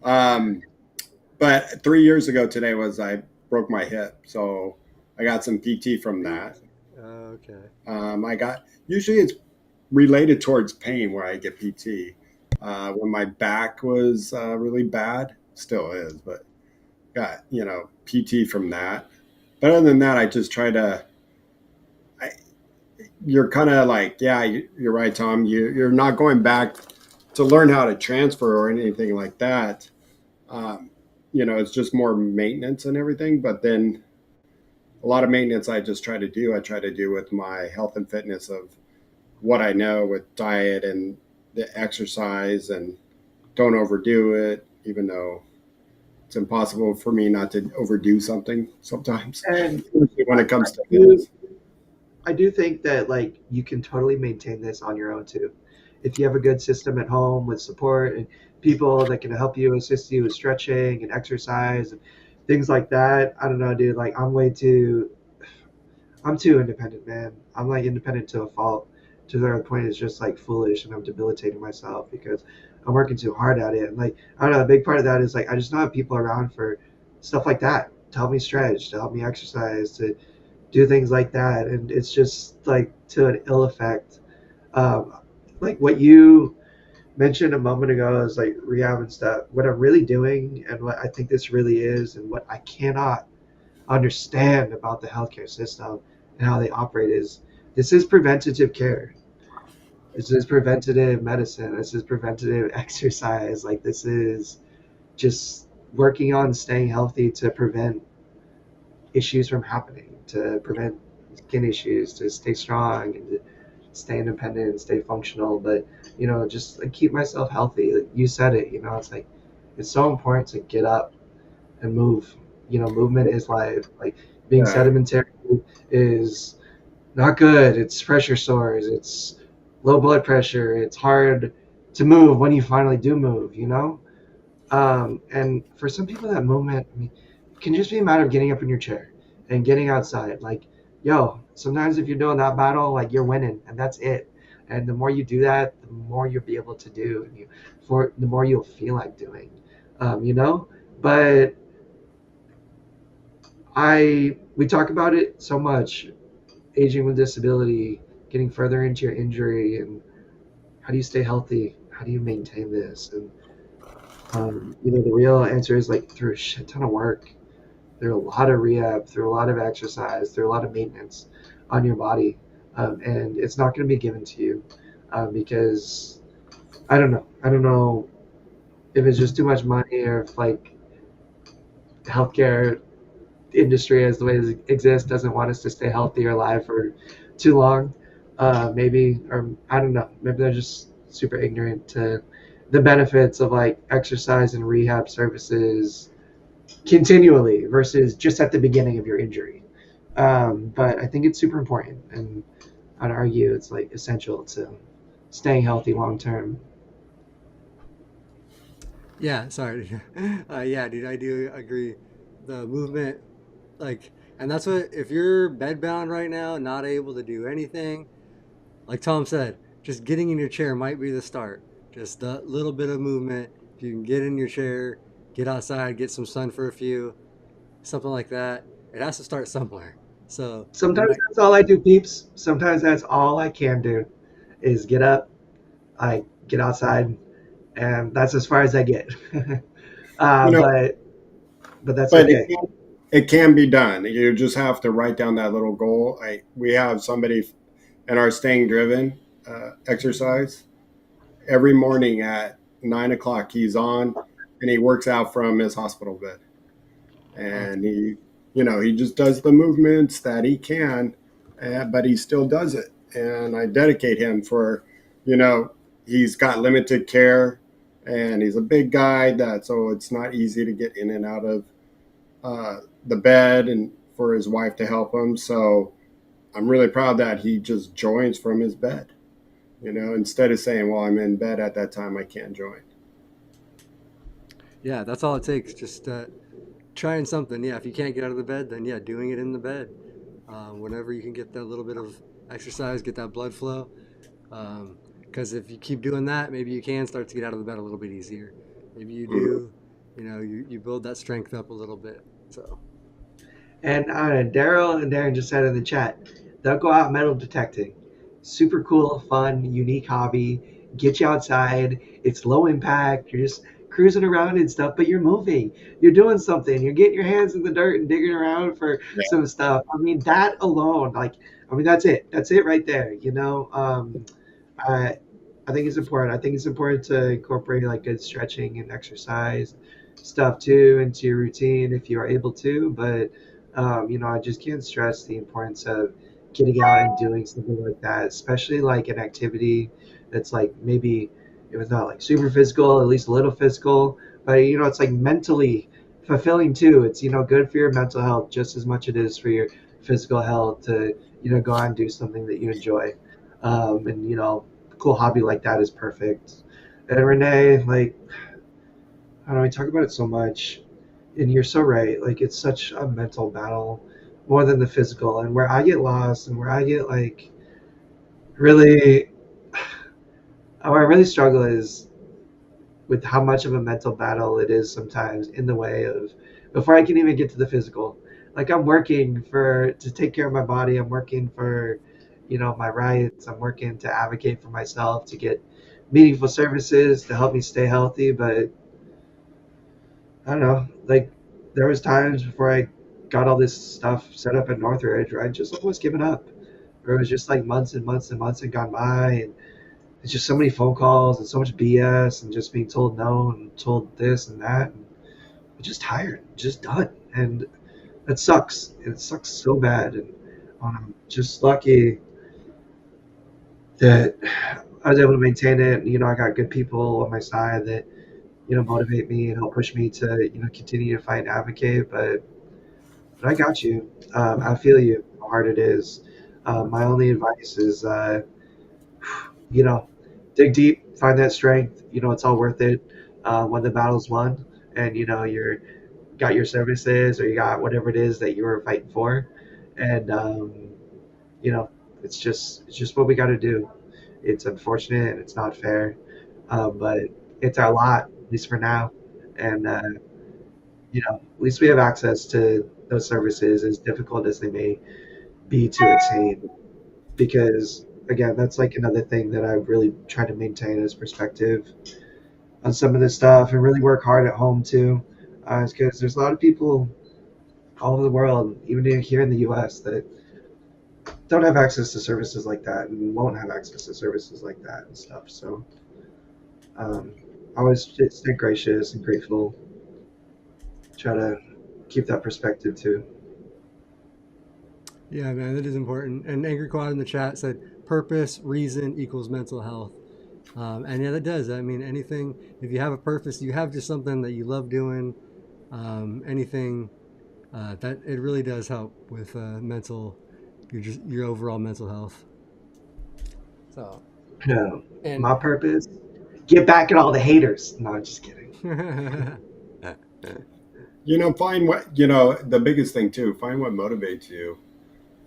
Um, but 3 years ago today was I broke my hip, so I got some PT from that. Okay. I got usually it's related towards pain where I get PT. When my back was really bad, still is, but got PT from that. But other than that, I just try to. I you're kind of like, yeah, you're right, Tom. You're not going back to learn how to transfer or anything like that. Um, it's just more maintenance and everything. But then a lot of maintenance I try to do with my health and fitness of what I know with diet and the exercise, and don't overdo it, even though it's impossible for me not to overdo something sometimes, And especially when I, it I comes to do fitness. I do think that like you can totally maintain this on your own too. If you have a good system at home with support and people that can help you assist you with stretching and exercise and things like that. I don't know, dude. Like I'm too independent, man. I'm like independent to a fault. To the point it's just like foolish and I'm debilitating myself because I'm working too hard at it. And like I don't know, a big part of that is like I just don't have people around for stuff like that to help me stretch, to help me exercise, to do things like that, and it's just like to an ill effect. Um, like what you mentioned a moment ago is like rehab and stuff. What I'm really doing, and what I think this really is, and what I cannot understand about the healthcare system and how they operate is this is preventative care. This is preventative medicine. This is preventative exercise. Like this is just working on staying healthy to prevent issues from happening, to prevent skin issues, to stay strong and to stay independent and stay functional. But just like, keep myself healthy. Like, you said it. It's like it's so important to get up and move. Movement is life. Like being Yeah. sedentary is not good. It's pressure sores. It's low blood pressure. It's hard to move when you finally do move. And for some people, that movement, I mean, it can just be a matter of getting up in your chair and getting outside. Like, yo, sometimes if you're doing that battle, like you're winning, and that's it. And the more you do that, the more you'll be able to do, and for the more you'll feel like doing. You know. But we talk about it so much, aging with disability, getting further into your injury, and how do you stay healthy? How do you maintain this? And the real answer is like through a shit ton of work, through a lot of rehab, through a lot of exercise, through a lot of maintenance on your body. And it's not going to be given to you because I don't know. I don't know if it's just too much money or if like healthcare industry as the way it exists doesn't want us to stay healthy or alive for too long. Maybe, or I don't know. Maybe they're just super ignorant to the benefits of like exercise and rehab services continually versus just at the beginning of your injury. But I think it's super important, and I'd argue it's like essential to staying healthy long term. Yeah, sorry. Yeah, dude, I do agree. The movement, like, and that's what, if you're bedbound right now, not able to do anything, like Tom said, just getting in your chair might be the start. Just a little bit of movement. If you can get in your chair, get outside, get some sun for a few, something like that. It has to start somewhere. So it Sometimes might, that's all I do, peeps. Sometimes that's all I can do is get up, I get outside, and that's as far as I get. You know, But that's but okay. it can be done. You just have to write down that little goal. We have somebody in our staying driven exercise every morning at 9 o'clock. He's on and he works out from his hospital bed, oh, and he just does the movements that he can, but he still does it. And I dedicate him for, you know, he's got limited care, and he's a big guy so it's not easy to get in and out of the bed, and for his wife to help him. So I'm really proud that he just joins from his bed. Instead of saying, "Well, I'm in bed at that time, I can't join." yeah, that's all it takes. Just trying something. Yeah, if you can't get out of the bed, then yeah, doing it in the bed. Whenever you can get that little bit of exercise, get that blood flow. Because if you keep doing that, maybe you can start to get out of the bed a little bit easier. Maybe you Mhm. do, you build that strength up a little bit. So, And Daryl and Darren just said in the chat, they'll go out metal detecting. Super cool, fun, unique hobby. Get you outside. It's low impact. You're just cruising around and stuff, but you're moving, you're doing something, you're getting your hands in the dirt and digging around for Yeah. some stuff. I mean, that alone, like, I mean, that's it right there. I I think it's important. I think it's important to incorporate like good stretching and exercise stuff too into your routine if you are able to. But I just can't stress the importance of getting out and doing something like that, especially like an activity that's like maybe it was not like super physical, at least a little physical, but it's like mentally fulfilling too. It's good for your mental health just as much it is for your physical health to go out and do something that you enjoy. And cool hobby like that is perfect. And Renee, like, I don't know, we talk about it so much, and you're so right. Like, it's such a mental battle more than the physical. And where I get lost and where I get like really, where I really struggle is with how much of a mental battle it is sometimes in the way of before I can even get to the physical. Like I'm working for to take care of my body. I'm working for, my rights. I'm working to advocate for myself to get meaningful services to help me stay healthy. But I don't know. Like there was times before I got all this stuff set up at Northridge where I just almost given up. Where it was just like months and months and months had gone by, and it's just so many phone calls and so much BS and just being told no and told this and that. And I'm just tired, just done. And it sucks. It sucks so bad. And I'm just lucky that I was able to maintain it. I got good people on my side that, motivate me and help push me to, continue to fight and advocate. But I got you. I feel you, how hard it is. My only advice is, you know, dig deep, find that strength. It's all worth it when the battle's won, and you're got your services or you got whatever it is that you were fighting for, and you know, it's just what we got to do. It's unfortunate and it's not fair, but it's our lot, at least for now, and at least we have access to those services, as difficult as they may be to attain, because again that's like another thing that I really try to maintain as perspective on some of this stuff and really work hard at home too, because there's a lot of people all over the world, even here in the US, that don't have access to services like that and won't have access to services like that and stuff. So um, I always just stay gracious and grateful, try to keep that perspective too. Yeah, man, that is important. And Angry Quad in the chat said purpose, reason equals mental health. And yeah, that does. I mean, anything, if you have a purpose, you have just something that you love doing, anything, that it really does help with your overall mental health. So, No, and my purpose, get back at all the haters. No, I'm just kidding. Find what the biggest thing too. Find what motivates you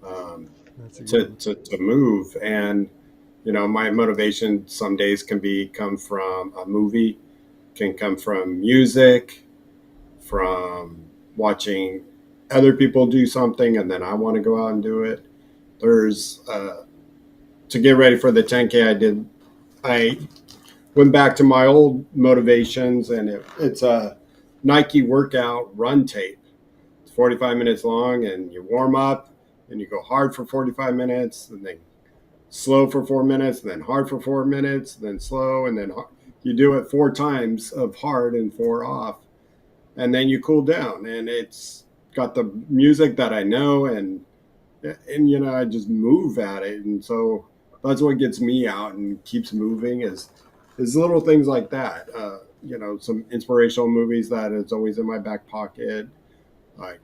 um, that's a to, good to move. And my motivation some days come from a movie, can come from music, from watching other people do something, and then I want to go out and do it. There's to get ready for the 10K I went back to my old motivations, and it's a Nike workout run tape. It's 45 minutes long, and you warm up and you go hard for 45 minutes, and then slow for 4 minutes, and then hard for 4 minutes, then slow, and then hard. You do it 4 times of hard and 4 off, and then you cool down. And it's got the music that I know, and I just move at it. And so that's what gets me out and keeps moving is little things like that. Some inspirational movies that it's always in my back pocket. Like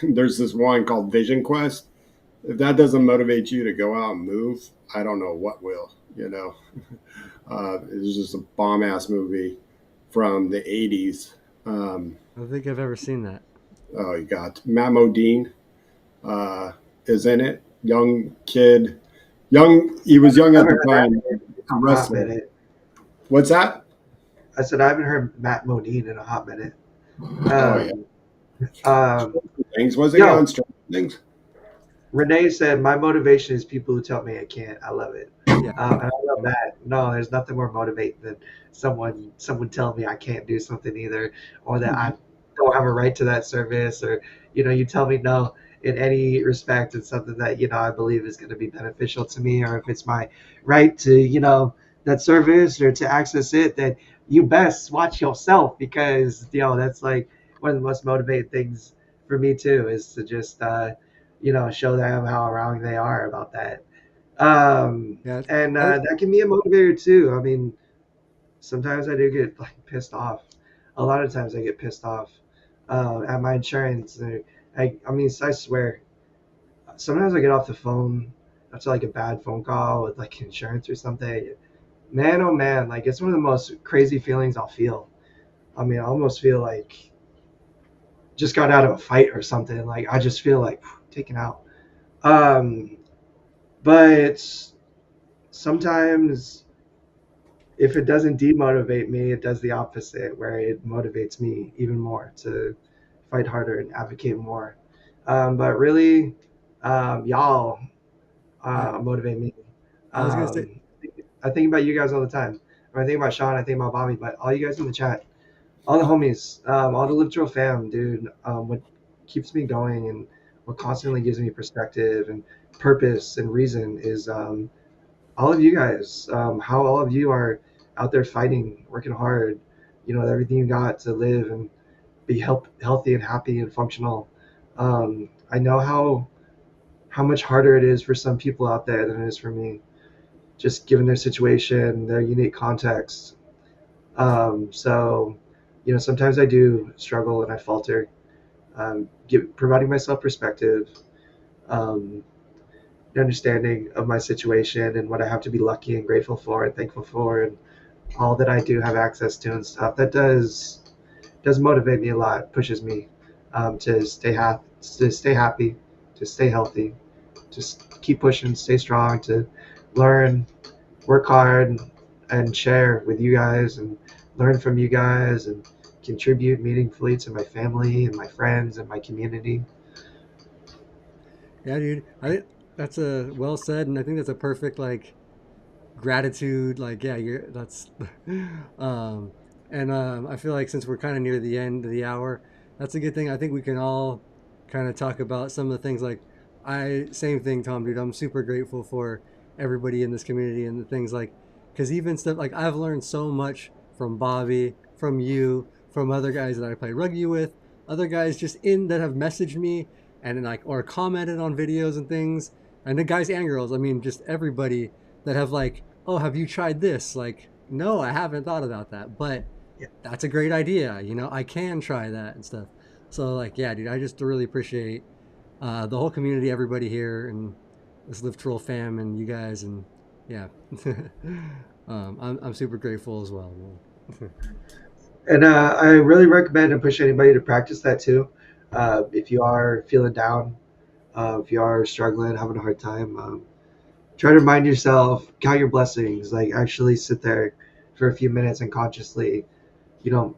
there's this one called Vision Quest. If that doesn't motivate you to go out and move, I don't know what will. It's just a bomb ass movie from the '80s. I don't think I've ever seen that. Oh, you got Matt Modine is in it. Young kid, he was young at the time. Wrestler. What's that? I said I haven't heard Matt Modine in a hot minute. Oh yeah. Things was it on Stranger Things? Renee said my motivation is people who tell me I can't. I love it. Yeah. And I love that. No, there's nothing more motivating than someone telling me I can't do something either, or that I don't have a right to that service, or you tell me no in any respect. It's something that I believe is going to be beneficial to me, or if it's my right to that service or to access it, then you best watch yourself, because that's like one of the most motivating things for me too, is to just show them how wrong they are about that. um, Yeah. and That, that can be a motivator too. I mean, sometimes I do get like pissed off. A lot of times I get pissed off at my insurance. I mean, I swear, sometimes I get off the phone after like a bad phone call with like insurance or something. Man, oh man, like it's one of the most crazy feelings I'll feel. I mean, I almost feel like just got out of a fight or something. Like I just feel like taken out. Um, but sometimes if it doesn't demotivate me, it does the opposite, where it motivates me even more to fight harder and advocate more. But really, y'all yeah. motivate me. I was gonna say, Um, I think about you guys all the time. When I think about Shawn, I think about Bobby, but all you guys in the chat, all the homies, all the Live fam, dude. What keeps me going and what constantly gives me perspective and purpose and reason is all of you guys, how all of you are out there fighting, working hard, with everything you got to live and be healthy and happy and functional. I know how much harder it is for some people out there than it is for me, just given their situation, their unique context. So, sometimes I do struggle and I falter, providing myself perspective, um, an understanding of my situation and what I have to be lucky and grateful for and thankful for, and all that I do have access to and stuff. That does motivate me a lot, pushes me to stay happy, to stay healthy, just keep pushing, stay strong, to learn, work hard, and share with you guys and learn from you guys and contribute meaningfully to my family and my friends and my community. yeah, dude. I think that's a well said, and I think that's a perfect like gratitude. Like, yeah, you're that's, um, and I feel like since we're kind of near the end of the hour, that's a good thing. I think we can all kind of talk about some of the things. Like, same thing, Tom, dude. I'm super grateful for everybody in this community and the things like, because even stuff like I've learned so much from Bobby, from you, from other guys that I play rugby with, other guys just in that have messaged me and like or commented on videos and things, and the guys and girls. I mean, just everybody that have like, oh, have you tried this? Like, no, I haven't thought about that, but Yeah. that's a great idea. I can try that and stuff. So like, yeah, dude, I just really appreciate the whole community, everybody here, and this Live Troll fam, and you guys, and yeah, I'm super grateful as well. And I really recommend and push anybody to practice that too. If you are feeling down, if you are struggling, having a hard time, try to remind yourself, count your blessings. Like actually sit there for a few minutes and consciously, you know,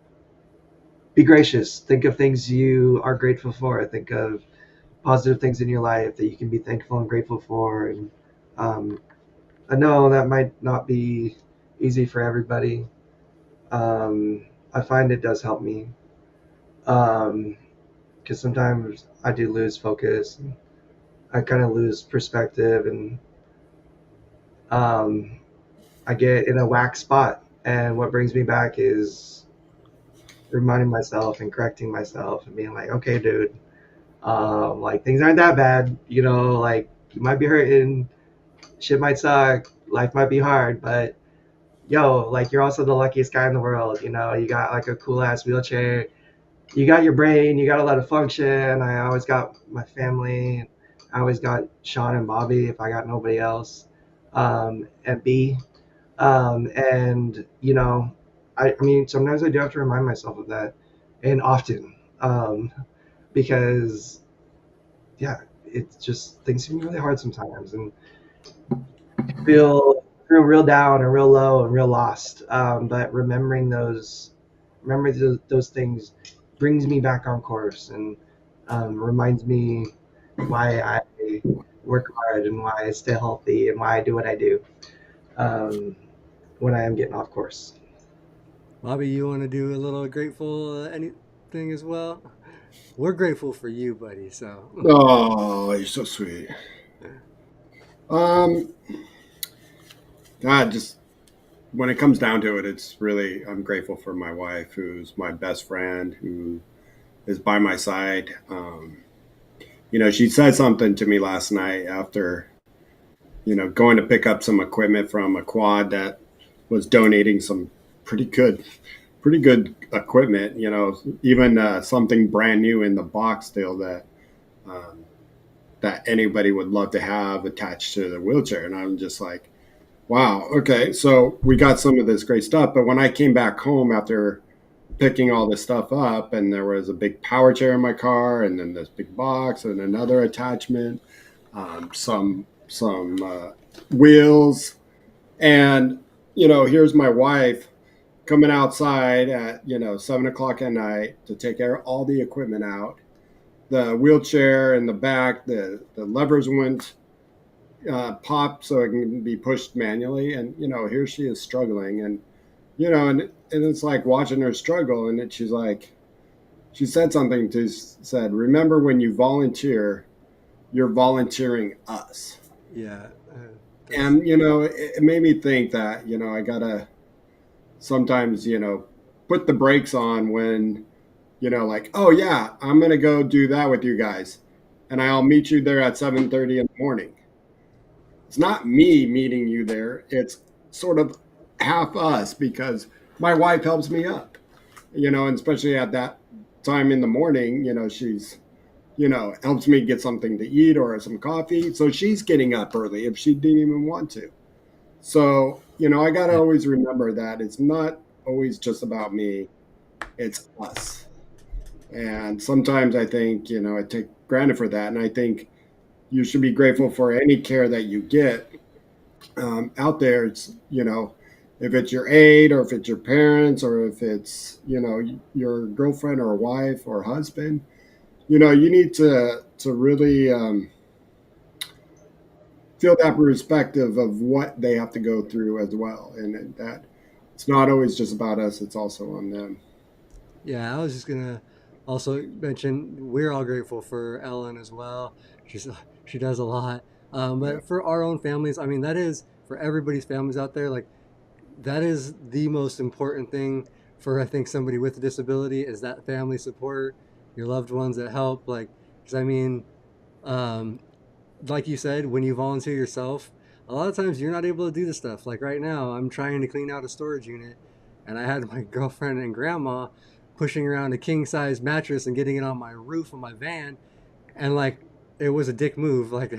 be gracious. Think of things you are grateful for. Think of positive things in your life that you can be thankful and grateful for. And um, I know that might not be easy for everybody. I find it does help me, because sometimes I do lose focus. And I kind of lose perspective, and um, I get in a whack spot. And what brings me back is reminding myself and correcting myself and being like, okay, dude, like things aren't that bad. Like you might be hurting, shit might suck, life might be hard, but yo, like you're also the luckiest guy in the world. You got like a cool ass wheelchair. You got your brain. You got a lot of function. I always got my family. I always got Shawn and Bobby if I got nobody else. And B. And I mean, sometimes I do have to remind myself of that, and often, because yeah, it's just things seem really hard sometimes, and feel real down and real low and real lost. But remember those things brings me back on course, and reminds me why I work hard and why I stay healthy and why I do what I do. um, when I am getting off course. Bobby, you want to do a little grateful anything as well? We're grateful for you, buddy. So, Oh, you're so sweet. Um, God, just when it comes down to it, it's really I'm grateful for my wife, who's my best friend, who is by my side. She said something to me last night after going to pick up some equipment from a quad that was donating some pretty good, pretty good equipment. Even something brand new in the box still um, that anybody would love to have attached to the wheelchair. And I'm just like, wow, okay, so we got some of this great stuff. But when I came back home after picking all this stuff up, and there was a big power chair in my car, and then this big box, and another attachment, some wheels, and here's my wife coming outside at 7 o'clock at night to take all the equipment out. The wheelchair in the back, the levers went pop so it can be pushed manually, and here she is struggling, and it's like watching her struggle, and she's like, she said something to said, remember when you volunteer, you're volunteering us. yeah. And it made me think that I gotta sometimes put the brakes on when like, oh yeah, I'm gonna go do that with you guys, and I'll meet you there at 7:30 in the morning. It's not me meeting you there, it's sort of half us, because my wife helps me up, and especially at that time in the morning, she's helps me get something to eat or some coffee, so she's getting up early if she didn't even want to. So I got to Yeah. always remember that it's not always just about me, it's us. And sometimes I think I take granted for that, and I think you should be grateful for any care that you get out there. It's if it's your aide, or if it's your parents, or if it's your girlfriend or wife or husband, you need to really feel that perspective of what they have to go through as well, and that it's not always just about us, it's also on them. Yeah, I was just gonna also mention we're all grateful for Ellen as well. She's she does a lot. Yeah, But for our own families, I mean, that is for everybody's families out there. Like that is the most important thing for I think somebody with a disability is that family support, your loved ones that help. Like, because I mean, um, like you said, when you volunteer yourself, a lot of times you're not able to do the stuff. Like right now, I'm trying to clean out a storage unit, and I had my girlfriend and grandma pushing around a king size mattress and getting it on my roof of my van, and like it was a dick move. Like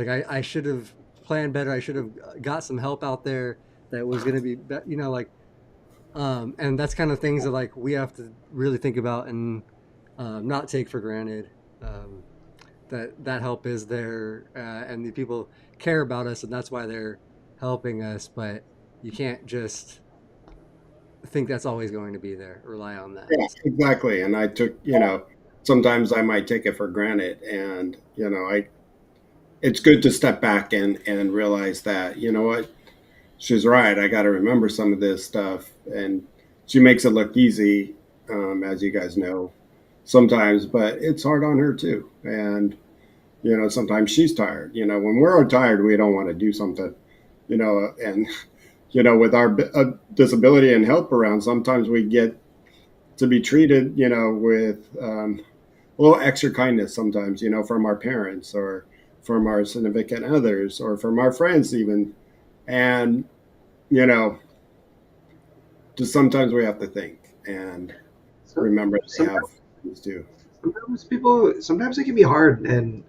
I should have planned better. I should have got some help out there that was gonna be, like and that's kind of things that like we have to really think about and not take for granted. Um, that help is there, and the people care about us, and that's why they're helping us. But you can't just think that's always going to be there. Rely on that. yeah, exactly. And I took sometimes I might take it for granted, and I it's good to step back and realize that what, she's right, I got to remember some of this stuff, and she makes it look easy, as you guys know sometimes, but it's hard on her too. And sometimes she's tired. When we're tired, we don't want to do something. And with our disability and help around, sometimes we get to be treated, with a little extra kindness. Sometimes, from our parents, or from our significant others, or from our friends, even. And you know, just sometimes we have to think and So remember they have sometimes, things too. sometimes it can be hard, and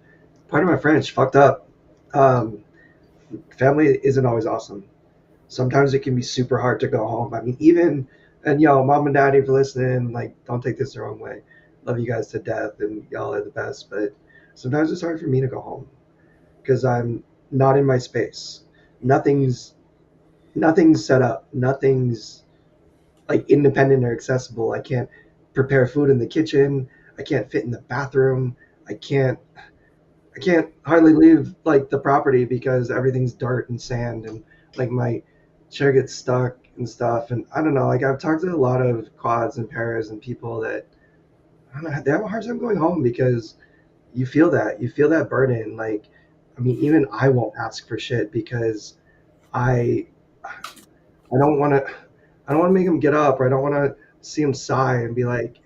part of my French fucked up. Um, Family isn't always awesome. Sometimes it can be super hard to go home. I mean, even and mom and dad, if you're listening, like, don't take this the wrong way. Love you guys to death, and y'all are the best. But sometimes it's hard for me to go home because I'm not in my space. Nothing's nothing's set up. Nothing's like independent or accessible. I can't prepare food in the kitchen. I can't fit in the bathroom. I can't I can't hardly leave like the property because everything's dirt and sand and like my chair gets stuck and stuff. And I don't know, like I've talked to a lot of quads and paras and people that I don't know, they have a hard time going home because you feel that burden. Like, I mean, even I won't ask for shit because I I don't want to I don't want to make them get up, or I don't want to see them sigh and be like,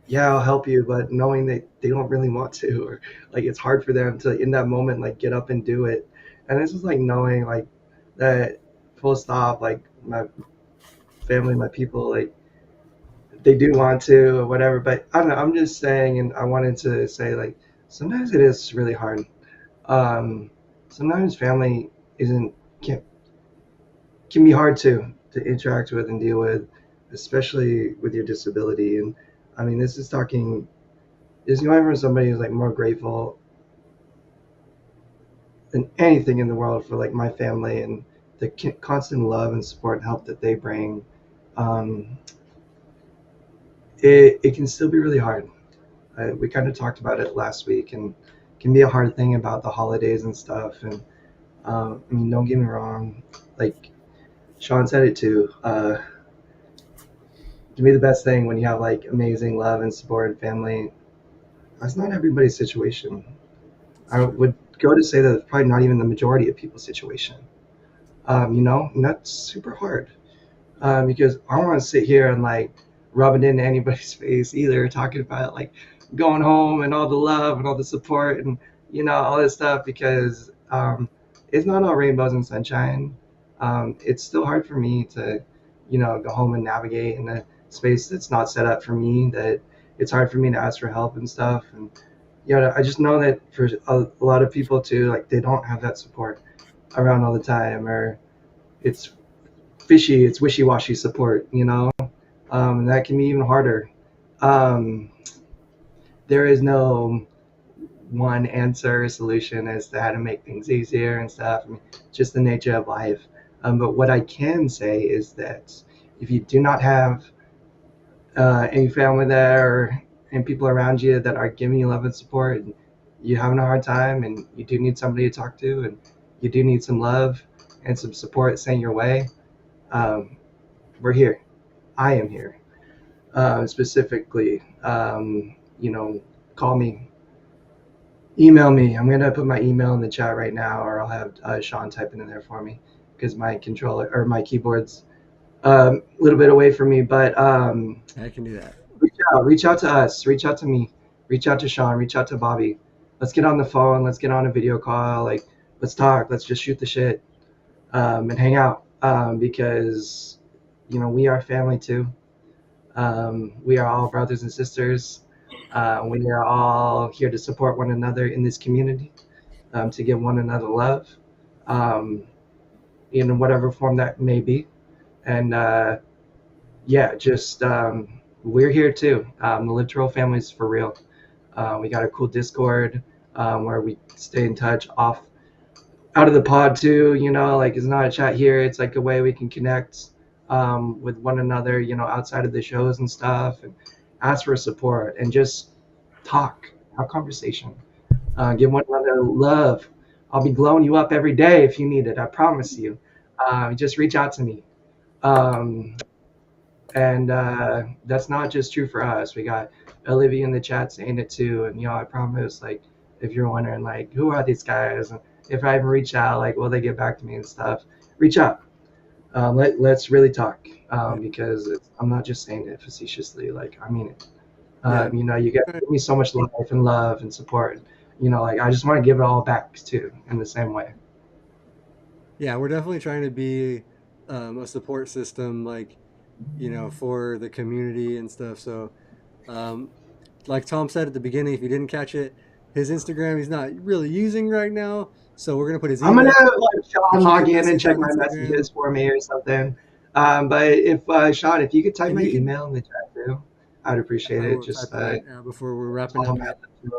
yeah, I'll help you, but knowing that they don't really want to, or like it's hard for them to in that moment like get up and do it. And this is like knowing like that full stop, like my family, my people, like they do want to or whatever. But I don't know. I'm just saying, and I wanted to say like sometimes it is really hard. Um, Sometimes family isn't can be hard to interact with and deal with, especially with your disability. And I mean, this is going from somebody who's like more grateful than anything in the world for like my family and the constant love and support and help that they bring. Um, it can still be really hard. We kind of talked about it last week, and it can be a hard thing about the holidays and stuff. And I mean, don't get me wrong, like Shawn said it too. To be the best thing when you have like amazing love and support and family. That's not everybody's situation. I would go to say that it's probably not even the majority of people's situation. And that's super hard. Because I don't want to sit here and like rub it into anybody's face either, talking about like going home and all the love and all the support and all this stuff because it's not all rainbows and sunshine. It's still hard for me to go home and navigate in a space that's not set up for me. That it's hard for me to ask for help and stuff. And I just know that for a lot of people too, like they don't have that support around all the time, or it's fishy, it's wishy-washy support, and that can be even harder. Um, there is no one answer or solution as to how to make things easier and stuff. I mean, just the nature of life. But what I can say is that if you do not have any family there and people around you that are giving you love and support, and you're having a hard time, and you do need somebody to talk to, and you do need some love and some support sent your way, um, we're here. I am here. Specifically, call me, email me. I'm gonna put my email in the chat right now, or I'll have Shawn type it in there for me because my controller or my keyboard's a little bit away from me. But I can do that. reach out to us, reach out to me, reach out to Shawn, reach out to Bobby. Let's get on the phone. Let's get on a video call. Like, let's talk. Let's just shoot the shit and hang out because we are family too. We are all brothers and sisters. We are all here to support one another in this community, to give one another love, um, in whatever form that may be. And yeah, just we're here too. The literal family's for real. We got a cool Discord where we stay in touch off out of the pod too. Like it's not a chat here. It's like a way we can connect with one another. Outside of the shows and stuff, and ask for support and just talk, have conversation, give one another love. I'll be glowing you up every day if you need it. I promise you. Just reach out to me. Um, and that's not just true for us. We got Olivia in the chat saying it too. And I promise, like, if you're wondering, like, who are these guys? And if I even reach out, like, will they get back to me and stuff? Reach out. Let's really talk because I'm not just saying it facetiously. Like, I mean it. Yeah. You guys give me so much life and love and support. Like I just want to give it all back too in the same way. Yeah, we're definitely trying to be a support system, like, for the community and stuff. So, um, like Tom said at the beginning, if you didn't catch it, his Instagram he's not really using right now. So we're gonna put his I'm gonna email. like If Sean you log could in and message check on my Instagram, messages for me or something. But if Sean, if you could type and my you can. email in the chat too, I'd appreciate I it. will Just type it right now before we're wrapping up here.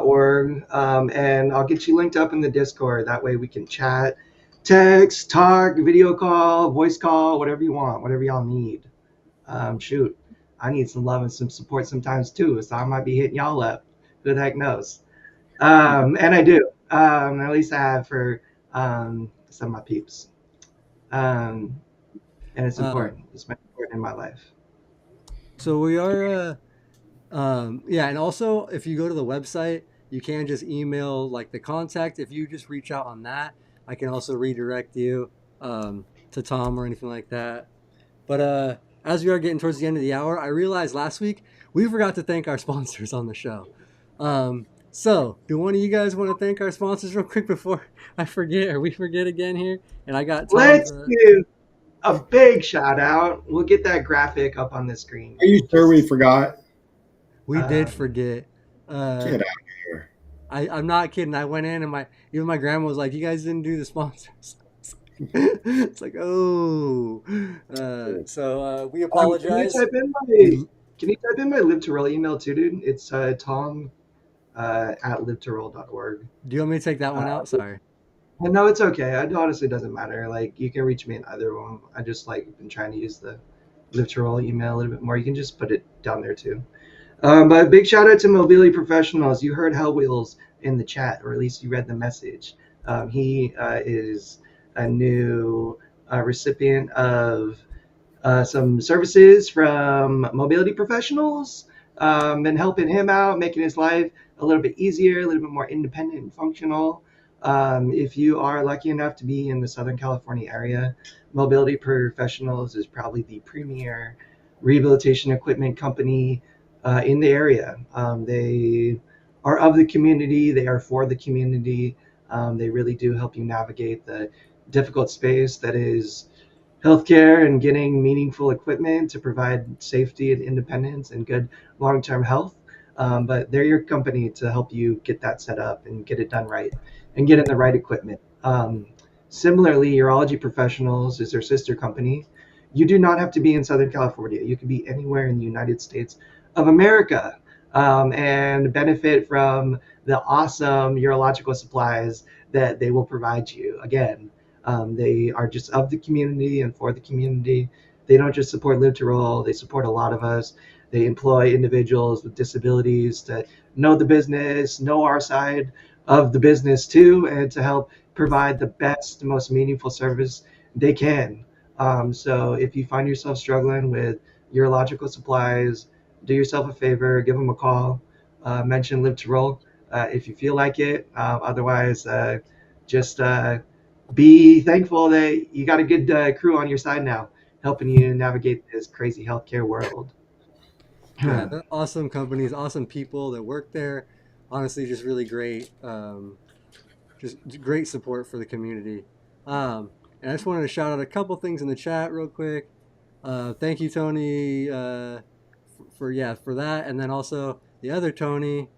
org, and I'll get you linked up in the Discord. That way we can chat, text, talk, video call, voice call, whatever you want, whatever y'all need. Shoot, I need some love and some support sometimes too, so I might be hitting y'all up. Who the heck knows? And I do. At least I have for some of my peeps. And it's Um, important. It's important in my life. so we are, yeah, and also if you go to the website, you can just email like the contact. If you just reach out on that, I can also redirect you to Tom or anything like that. But as we are getting towards the end of the hour, I realized last week we forgot to thank our sponsors on the show. So, do one of you guys want to thank our sponsors real quick before I forget or we forget again here? And I got Tom's. Let's give a big shout out. We'll get that graphic up on the screen Are you in sure just a we second. forgot? We did Um, forget. Uh, Get out of here. I'm not kidding. I went in and even my grandma was like, "You guys didn't do the sponsors." It's like, oh, we can you apologize. type in my We can you type in my live to roll email too, dude? It's Tom at livetorroll.org. do you want me to take that Uh, one out? Sorry. and no, it's okay. It honestly doesn't matter. Like you can reach me in either one. I just like been trying to use the live to roll email a little bit more. You can just put it down there too. But big shout out to mobility professionals. You heard Hell Wheels in the chat, or at least you read the message. He is a new recipient of some services from mobility professionals, and helping him out, making his life a little bit easier, a little bit more independent and functional. If you are lucky enough to be in the Southern California area, Mobility Professionals is probably the premier rehabilitation equipment company in the area. They are of the community, they are for the community. They really do help you navigate the difficult space that is healthcare and getting meaningful equipment to provide safety and independence and good long-term health. But they're your company to help you get that set up and get it done right and get in the right equipment. Similarly, Urology Professionals is their sister company. You do not have to be in Southern California. You can be anywhere in the United States of America, and benefit from the awesome urological supplies that they will provide you. Again, they are just of the community and for the community. They don't just support Live to Roll, they support a lot of us. They employ individuals with disabilities to know the business, know our side of the business too, and to help provide the best, most meaningful service they can. So if you find yourself struggling with urological supplies, do yourself a favor, give them a call, mention Live to Roll if you feel like it. Otherwise, just be thankful that you got a good crew on your side now, helping you navigate this crazy healthcare world. Yeah, they're awesome companies, awesome people that work there. Honestly, just really great, just great support for the community. And I just wanted to shout out a couple things in the chat real quick. Thank you, Tony, for that, and then also the other Tony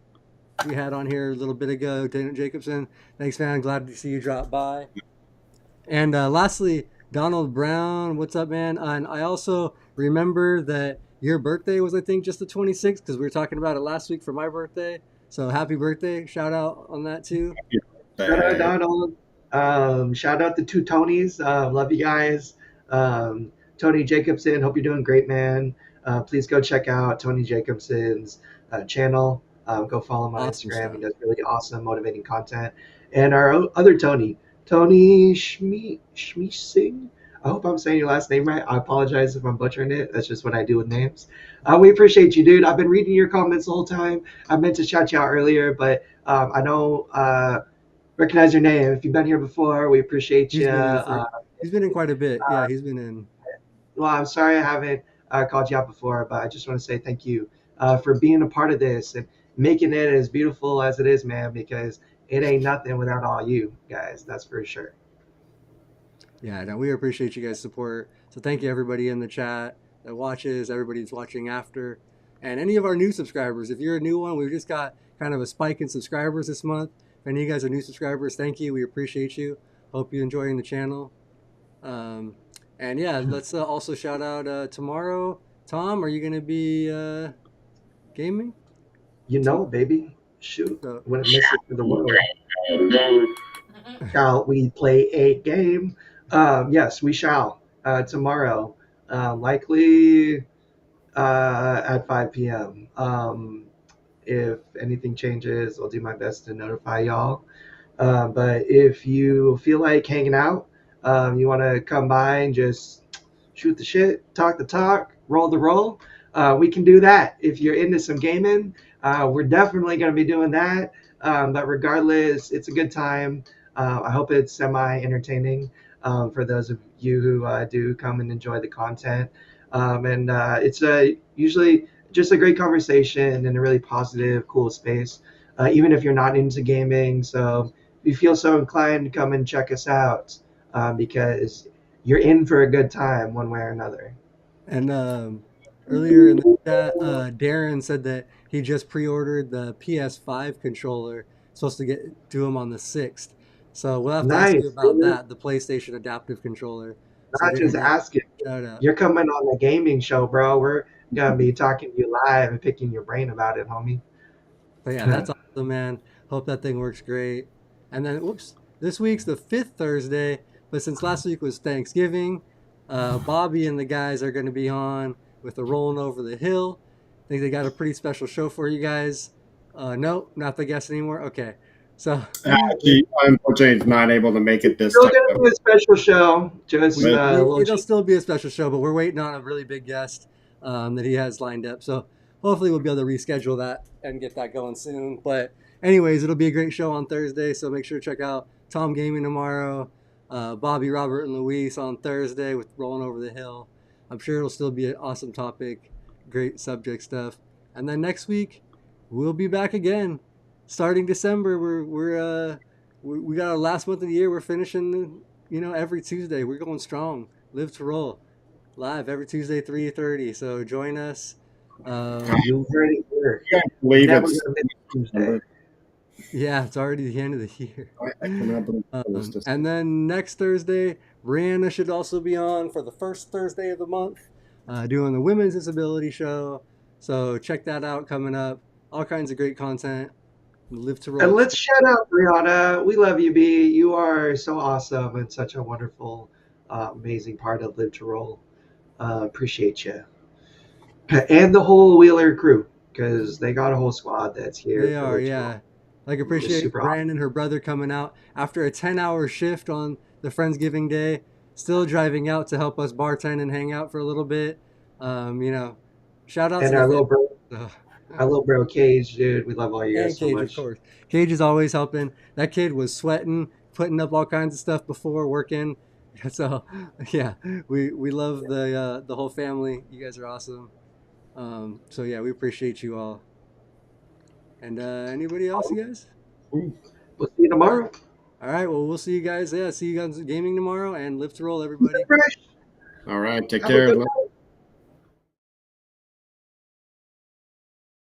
we had on here a little bit ago, Dana Jacobson. Thanks, man. Glad to see you drop by. And lastly, Donald Brown, what's up, man? And I also remember that your birthday was, I think, just the 26th because we were talking about it last week for my birthday. So happy birthday. Shout out on that too. Shout out Hey, Donald. Shout out the two Tonys. Love you guys. Tony Jacobson, hope you're doing great, man. Please go check out Tony Jacobson's channel. Go follow him on Awesome Instagram. He stuff. does really awesome, motivating content. And our other Tony, Tony Singh. I hope I'm saying your last name right. I apologize if I'm butchering it. That's just what I do with names. We appreciate you, dude. I've been reading your comments the whole time. I meant to shout you out earlier, but I know. Recognize your name. If you've been here before, we appreciate He's you. been in for, he's been in quite a bit. Yeah, he's been in. Well, I'm sorry I haven't called you out before, but I just want to say thank you for being a part of this and making it as beautiful as it is, man, because it ain't nothing without all you guys. That's for sure. Yeah, no, we appreciate you guys' support. So thank you everybody in the chat that watches, everybody that's watching after, and any of our new subscribers. If you're a new one, we've just got kind of a spike in subscribers this month. If any of you guys are new subscribers, thank you. We appreciate you. Hope you're enjoying the channel. And yeah, let's also shout out tomorrow. Tom, are you going to be gaming? You know, baby. Shoot. So, What a message for the world. Shall we play a game? Yes, we shall. Tomorrow. Likely at 5 p.m. If anything changes, I'll do my best to notify y'all. But if you feel like hanging out, you want to come by and just shoot the shit, talk the talk, roll the roll, we can do that. If you're into some gaming, we're definitely going to be doing that. But regardless, it's a good time. I hope it's semi entertaining for those of you who do come and enjoy the content. And it's usually just a great conversation in a really positive, cool space, even if you're not into gaming. So if you feel so inclined, come and check us out because you're in for a good time one way or another. And earlier in the chat, Darren said that he just pre-ordered the PS5 controller, supposed to get to him on the 6th. So we'll have to ask you Nice, about dude. that, the PlayStation adaptive controller. So Not just Darren, yeah, asking. shout out. You're coming on the gaming show, bro. We're gonna be talking to you live and picking your brain about it, homie. But yeah, that's awesome, man. Hope that thing works great. And then, whoops, this week's the fifth Thursday, but since last week was Thanksgiving, Bobby and the guys are going to be on with the Rolling Over the Hill. I think they got a pretty special show for you guys. No, not the guest anymore. Okay, so we, He unfortunately is not able to make it this Still time. gonna do a special show. Just But a little it'll cheap. still be a special show, but we're waiting on a really big guest that he has lined up. So hopefully we'll be able to reschedule that and get that going soon. But anyways, it'll be a great show on Thursday. So make sure to check out Tom Gaming tomorrow, Bobby, Robert, and Luis on Thursday with Rolling Over the Hill. I'm sure it'll still be an awesome topic, great subject stuff. And then next week we'll be back again, starting December. We got our last month of the year. We're finishing, every Tuesday. We're going strong. Live to roll live every Tuesday, 3:30. So join us. You heard it here. I can't We're believe never it's gonna miss Tuesday. December. Yeah, it's already the end of the year. I cannot believe it was And December. then next Thursday, Brianna should also be on for the first Thursday of the month, doing the Women's Disability Show. So check that out coming up. All kinds of great content. Live to And roll. let's shout out Brianna. We love you, B. You are so awesome and such a wonderful, amazing part of Live to Roll. Appreciate you. And the whole Wheeler crew, because they got a whole squad that's here They for are, Live to Roll. yeah. Like Just appreciate super awesome. Brandon, her brother, coming out after a 10-hour shift on the Friendsgiving Day, still driving out to help us bartend and hang out for a little bit. You know, shout out to And the our family. little bro, So, our little bro Cage, dude. We love all you and guys so Cage, of much. course. Cage is always helping. That kid was sweating, putting up all kinds of stuff before working. So, yeah, we love the whole family. You guys are awesome. So yeah, we appreciate you all. And anybody else, you guys? We'll see you All right. tomorrow. All right. Well, we'll see you guys. Yeah, see you guys gaming tomorrow, and live to roll, everybody. Fresh. All right, take Have a care. good night.